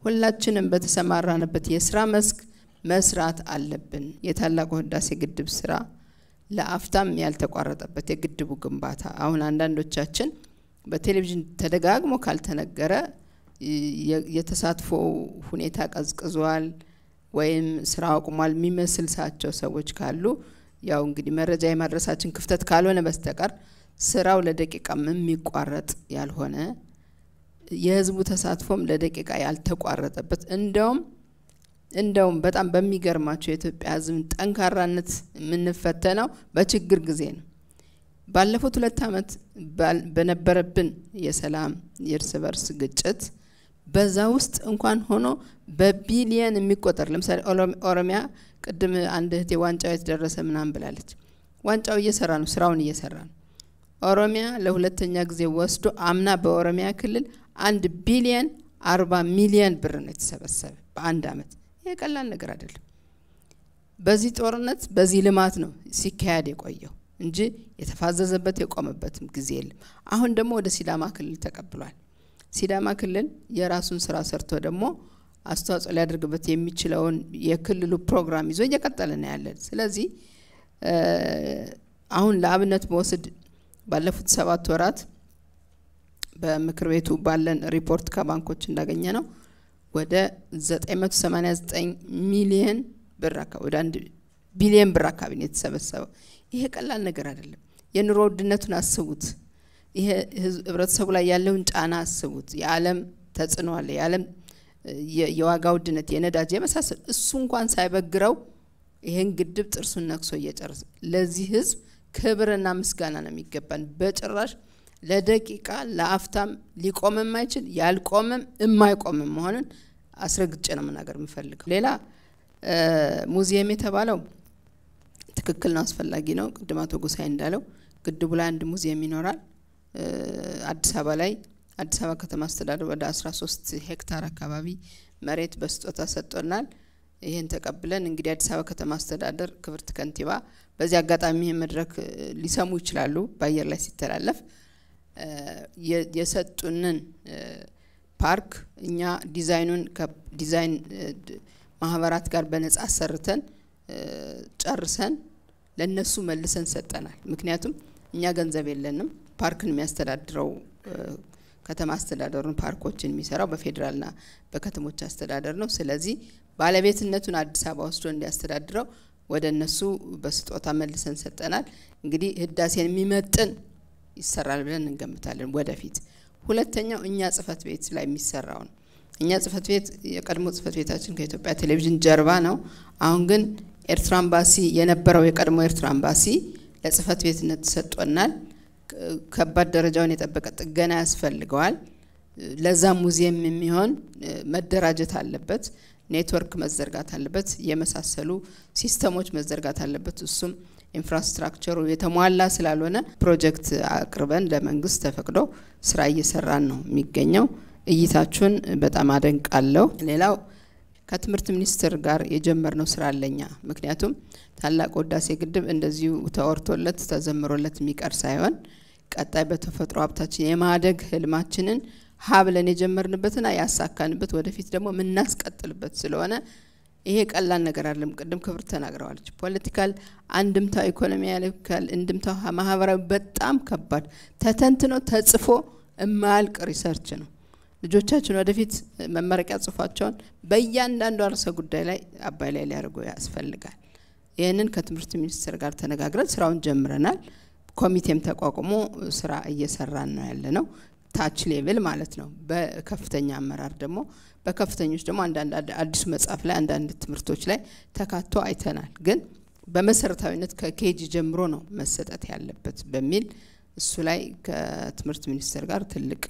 ሁላችንም በተሰማራንበት የስራ መስክ መስራት አለብን። የታላቁ ህዳሴ ግድብ ስራ ለአፍታም ያልተቋረጠበት የግድቡ ግንባታ አሁን አንዳንዶቻችን በቴሌቪዥን ተደጋግሞ ካልተነገረ የተሳትፎ ሁኔታ ቀዝቅዟል ወይም ስራ አቁሟል የሚመስል ሰዎች ካሉ ያው እንግዲህ መረጃ የማድረሳችን ክፍተት ካልሆነ በስተቀር ስራው ለደቂቃ የሚቋረጥ ያልሆነ የህዝቡ ተሳትፎም ለደቂቃ ያልተቋረጠበት እንደውም በጣም በሚገርማቸው የኢትዮጵያ ህዝብ ጠንካራነት የምንፈተነው በችግር ጊዜ ነው። ባለፉት 2 ዓመት በነበረብን የሰላም የእርስ በርስ ግጭት በዛ ውስጥ እንኳን ሆኖ በቢሊየን የሚቆጠር ለምሳሌ ኦሮሚያ ቅድም አንድ እህቴ ዋንጫው የተደረሰ ምናምን ብላለች። ዋንጫው እየሰራ ነው፣ ስራውን እየሰራ ነው። ኦሮሚያ ለሁለተኛ ጊዜ ወስዶ አምና በኦሮሚያ ክልል 1 ቢሊየን 40 ሚሊዮን ብር ነው የተሰበሰበ በአንድ አመት። ይሄ ቀላል ነገር አይደለም። በዚህ ጦርነት በዚህ ልማት ነው ሲካሄድ የቆየው እንጂ የተፋዘዘበት የቆመበትም ጊዜ የለም። አሁን ደግሞ ወደ ሲዳማ ክልል ተቀብሏል። ሲዳማ ክልል የራሱን ስራ ሰርቶ ደግሞ አስተዋጽኦ ሊያደርግበት የሚችለውን የክልሉ ፕሮግራም ይዞ እየቀጠለ ነው ያለን። ስለዚህ አሁን ለአብነት በወስድ ባለፉት 7 ወራት በምክር ቤቱ ባለን ሪፖርት ከባንኮች እንዳገኘ ነው ወደ 989 ሚሊዮን ብር ወደ 1 ቢሊዮን ብር አካባቢ ነው የተሰበሰበው። ይሄ ቀላል ነገር አይደለም። የኑሮ ውድነቱን አስቡት። ይሄ ህብረተሰቡ ላይ ያለውን ጫና አስቡት። የዓለም ተጽዕኖ አለ፣ የዓለም የዋጋ ውድነት፣ የነዳጅ የመሳሰል እሱ እንኳን ሳይበግረው ይሄን ግድብ ጥርሱን ነክሶ እየጨረሰ ለዚህ ህዝብ ክብርና ምስጋና ነው የሚገባን። በጭራሽ ለደቂቃ ለአፍታም ሊቆም የማይችል ያልቆመም የማይቆምም መሆኑን አስረግጬ ነው መናገር የምፈልገው። ሌላ ሙዚየም የተባለው ትክክል ነው፣ አስፈላጊ ነው። ቅድም አቶ ጎሳዬ እንዳለው ግድቡ ላይ አንድ ሙዚየም ይኖራል። አዲስ አበባ ላይ አዲስ አበባ ከተማ አስተዳደር ወደ 13 ሄክታር አካባቢ መሬት በስጦታ ሰጥቶናል። ይሄን ተቀብለን እንግዲህ አዲስ አበባ ከተማ አስተዳደር ክብርት ከንቲባ በዚህ አጋጣሚ መድረክ ሊሰሙ ይችላሉ በአየር ላይ ሲተላለፍ የሰጡንን ፓርክ እኛ ዲዛይኑን ከዲዛይን ማህበራት ጋር በነጻ ሰርተን ጨርሰን ለነሱ መልሰን ሰጠናል። ምክንያቱም እኛ ገንዘብ የለንም። ፓርክን የሚያስተዳድረው ከተማ አስተዳደሩን ፓርኮችን የሚሰራው በፌደራልና በከተሞች አስተዳደር ነው። ስለዚህ ባለቤትነቱን አዲስ አበባ ወስዶ እንዲያስተዳድረው ወደ እነሱ በስጦታ መልሰን ሰጠናል። እንግዲህ ህዳሴን የሚመጥን ይሰራል ብለን እንገምታለን ወደፊት። ሁለተኛው እኛ ጽፈት ቤት ላይ የሚሰራው ነው። እኛ ጽፈት ቤት የቀድሞ ጽፈት ቤታችን ከኢትዮጵያ ቴሌቪዥን ጀርባ ነው። አሁን ግን ኤርትራ ኤምባሲ የነበረው የቀድሞ ኤርትራ ኤምባሲ ለጽፈት ቤትነት ተሰጥቶናል። ከባድ ደረጃውን የጠበቀ ጥገና ያስፈልገዋል። ለዛ ሙዚየም የሚሆን መደራጀት አለበት፣ ኔትወርክ መዘርጋት አለበት፣ የመሳሰሉ ሲስተሞች መዘርጋት አለበት። እሱም ኢንፍራስትራክቸሩ የተሟላ ስላልሆነ ፕሮጀክት አቅርበን ለመንግስት ተፈቅዶ ስራ እየሰራን ነው የሚገኘው። እይታችሁን በጣም አደንቃለሁ። ሌላው ከትምህርት ሚኒስቴር ጋር የጀመርነው ስራ አለኛ። ምክንያቱም ታላቁ ህዳሴ ግድብ እንደዚሁ ተወርቶለት ተዘምሮለት የሚቀር ሳይሆን ቀጣይ በተፈጥሮ ሀብታችን የማደግ ህልማችንን ሀብለን የጀመርንበትና ያሳካንበት ወደፊት ደግሞ ምናስቀጥልበት ስለሆነ ይሄ ቀላል ነገር አይደለም። ቅድም ክብር ተናግረዋለች። ፖለቲካል አንድምታ፣ ኢኮኖሚያል አንድምታ፣ ማህበራዊ በጣም ከባድ ተተንትኖ ተጽፎ የማያልቅ ሪሰርች ነው። ልጆቻችን ወደፊት መመረቂያ ጽሁፋቸውን በእያንዳንዱ ርዕሰ ጉዳይ ላይ አባይ ላይ ሊያደርጉ ያስፈልጋል። ይህንን ከትምህርት ሚኒስቴር ጋር ተነጋግረን ስራውን ጀምረናል። ኮሚቴም ተቋቁሞ ስራ እየሰራን ነው ያለነው፣ ታች ሌቭል ማለት ነው። በከፍተኛ አመራር ደግሞ በከፍተኞች ደግሞ አንዳንድ አዲሱ መጽሐፍ ላይ አንዳንድ ትምህርቶች ላይ ተካቶ አይተናል። ግን በመሰረታዊነት ከኬጂ ጀምሮ ነው መሰጠት ያለበት በሚል እሱ ላይ ከትምህርት ሚኒስቴር ጋር ትልቅ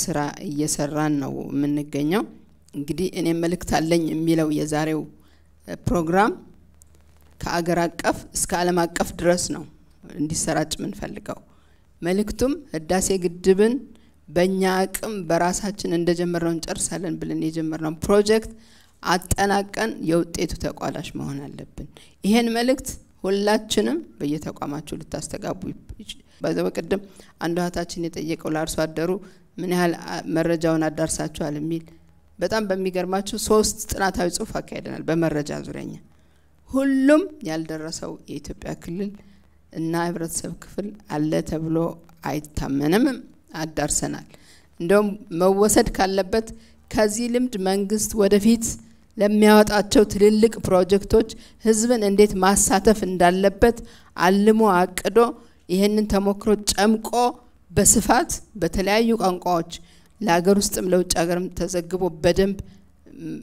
ስራ እየሰራን ነው የምንገኘው። እንግዲህ እኔ መልእክት አለኝ የሚለው የዛሬው ፕሮግራም ከአገር አቀፍ እስከ ዓለም አቀፍ ድረስ ነው እንዲሰራጭ ምን ፈልገው። መልእክቱም ህዳሴ ግድብን በእኛ አቅም በራሳችን እንደጀመርነው እንጨርሳለን ብለን የጀመርነው ፕሮጀክት አጠናቀን የውጤቱ ተቋዳሽ መሆን አለብን። ይሄን መልእክት ሁላችንም በየተቋማችሁ ልታስተጋቡ በዛው ቅድም አንዱ እህታችን የጠየቀው ለአርሶ አደሩ ምን ያህል መረጃውን አዳርሳችኋል የሚል በጣም በሚገርማችሁ 3 ጥናታዊ ጽሁፍ አካሄደናል በመረጃ ዙሪያኛ። ሁሉም ያልደረሰው የኢትዮጵያ ክልል እና ህብረተሰብ ክፍል አለ ተብሎ አይታመንም፣ አዳርሰናል። እንደውም መወሰድ ካለበት ከዚህ ልምድ መንግስት ወደፊት ለሚያወጣቸው ትልልቅ ፕሮጀክቶች ህዝብን እንዴት ማሳተፍ እንዳለበት አልሞ አቅዶ ይሄንን ተሞክሮ ጨምቆ በስፋት በተለያዩ ቋንቋዎች ለሀገር ውስጥም ለውጭ ሀገርም ተዘግቦ በደንብ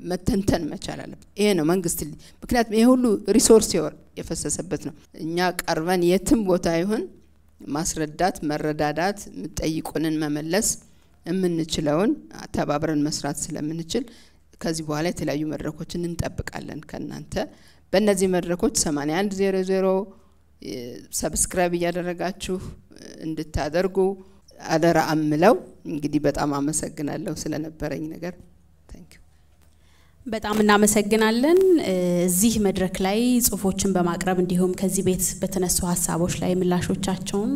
መተንተን መቻል አለበት። ይሄ ነው መንግስት። ምክንያቱም ይሄ ሁሉ ሪሶርስ የፈሰሰበት ነው። እኛ ቀርበን የትም ቦታ ይሁን ማስረዳት፣ መረዳዳት፣ ጠይቁንን መመለስ የምንችለውን ተባብረን መስራት ስለምንችል ከዚህ በኋላ የተለያዩ መድረኮችን እንጠብቃለን ከናንተ። በእነዚህ መድረኮች 8100 ሰብስክራይብ እያደረጋችሁ እንድታደርጉ አደራ አምለው። እንግዲህ በጣም አመሰግናለሁ ስለነበረኝ ነገር። ታንክ ዩ። በጣም እናመሰግናለን። እዚህ መድረክ ላይ ጽሁፎችን በማቅረብ እንዲሁም ከዚህ ቤት በተነሱ ሀሳቦች ላይ ምላሾቻቸውን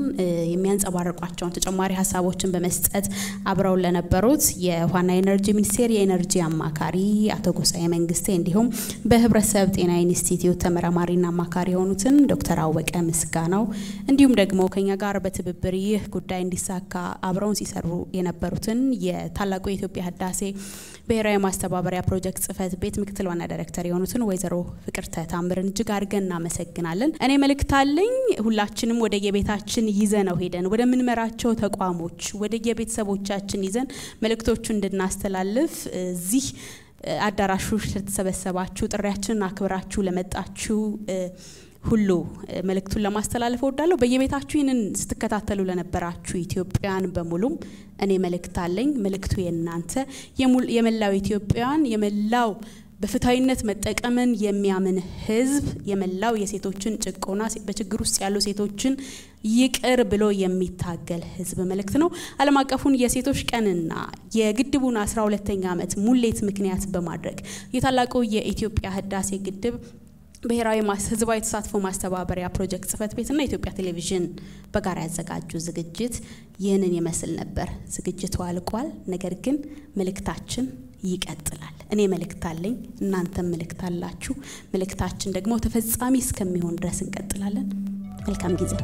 የሚያንጸባርቋቸውን ተጨማሪ ሀሳቦችን በመስጠት አብረው ለነበሩት የውሃና ኤነርጂ ሚኒስቴር የኤነርጂ አማካሪ አቶ ጎሳዬ መንግስቴ እንዲሁም በህብረተሰብ ጤና ኢንስቲትዩት ተመራማሪና አማካሪ የሆኑትን ዶክተር አወቀ ምስጋናው እንዲሁም ደግሞ ከኛ ጋር በትብብር ይህ ጉዳይ እንዲሳካ አብረውን ሲሰሩ የነበሩትን የታላቁ የኢትዮጵያ ህዳሴ ብሔራዊ ማስተባበሪያ ፕሮጀክት ጽህፈት ቤት ምክትል ዋና ዳይሬክተር የሆኑትን ወይዘሮ ፍቅርተ ታምርን እጅግ አድርገን እናመሰግናለን። እኔ መልእክት አለኝ። ሁላችንም ወደ የቤታችን ይዘነው ሄደን ወደ ምንመራቸው ተቋሞች ወደ የቤተሰቦቻችን ይዘን መልእክቶቹን እንድናስተላልፍ እዚህ አዳራሹ ተሰበሰባችሁ ጥሪያችንን አክብራችሁ ለመጣችሁ ሁሉ መልእክቱን ለማስተላለፍ ወዳለው በየቤታችሁ ይህንን ስትከታተሉ ለነበራችሁ ኢትዮጵያን በሙሉም እኔ መልእክት አለኝ። መልእክቱ የናንተ የመላው ኢትዮጵያን የመላው በፍታይነት መጠቀምን የሚያምን ህዝብ የመላው የሴቶችን ጭቆና በችግር ውስጥ ያሉ ሴቶችን ይቅር ብሎ የሚታገል ህዝብ መልእክት ነው። ዓለም አቀፉን የሴቶች ቀንና የግድቡን 12ኛ ዓመት ሙሌት ምክንያት በማድረግ የታላቁ የኢትዮጵያ ህዳሴ ግድብ ብሔራዊ ህዝባዊ ተሳትፎ ማስተባበሪያ ፕሮጀክት ጽህፈት ቤትና ኢትዮጵያ ቴሌቪዥን በጋራ ያዘጋጁ ዝግጅት ይህንን ይመስል ነበር። ዝግጅቱ አልቋል። ነገር ግን መልእክታችን ይቀጥላል። እኔ መልእክት አለኝ፣ እናንተም መልእክት አላችሁ። መልእክታችን ደግሞ ተፈጻሚ እስከሚሆን ድረስ እንቀጥላለን። መልካም ጊዜ።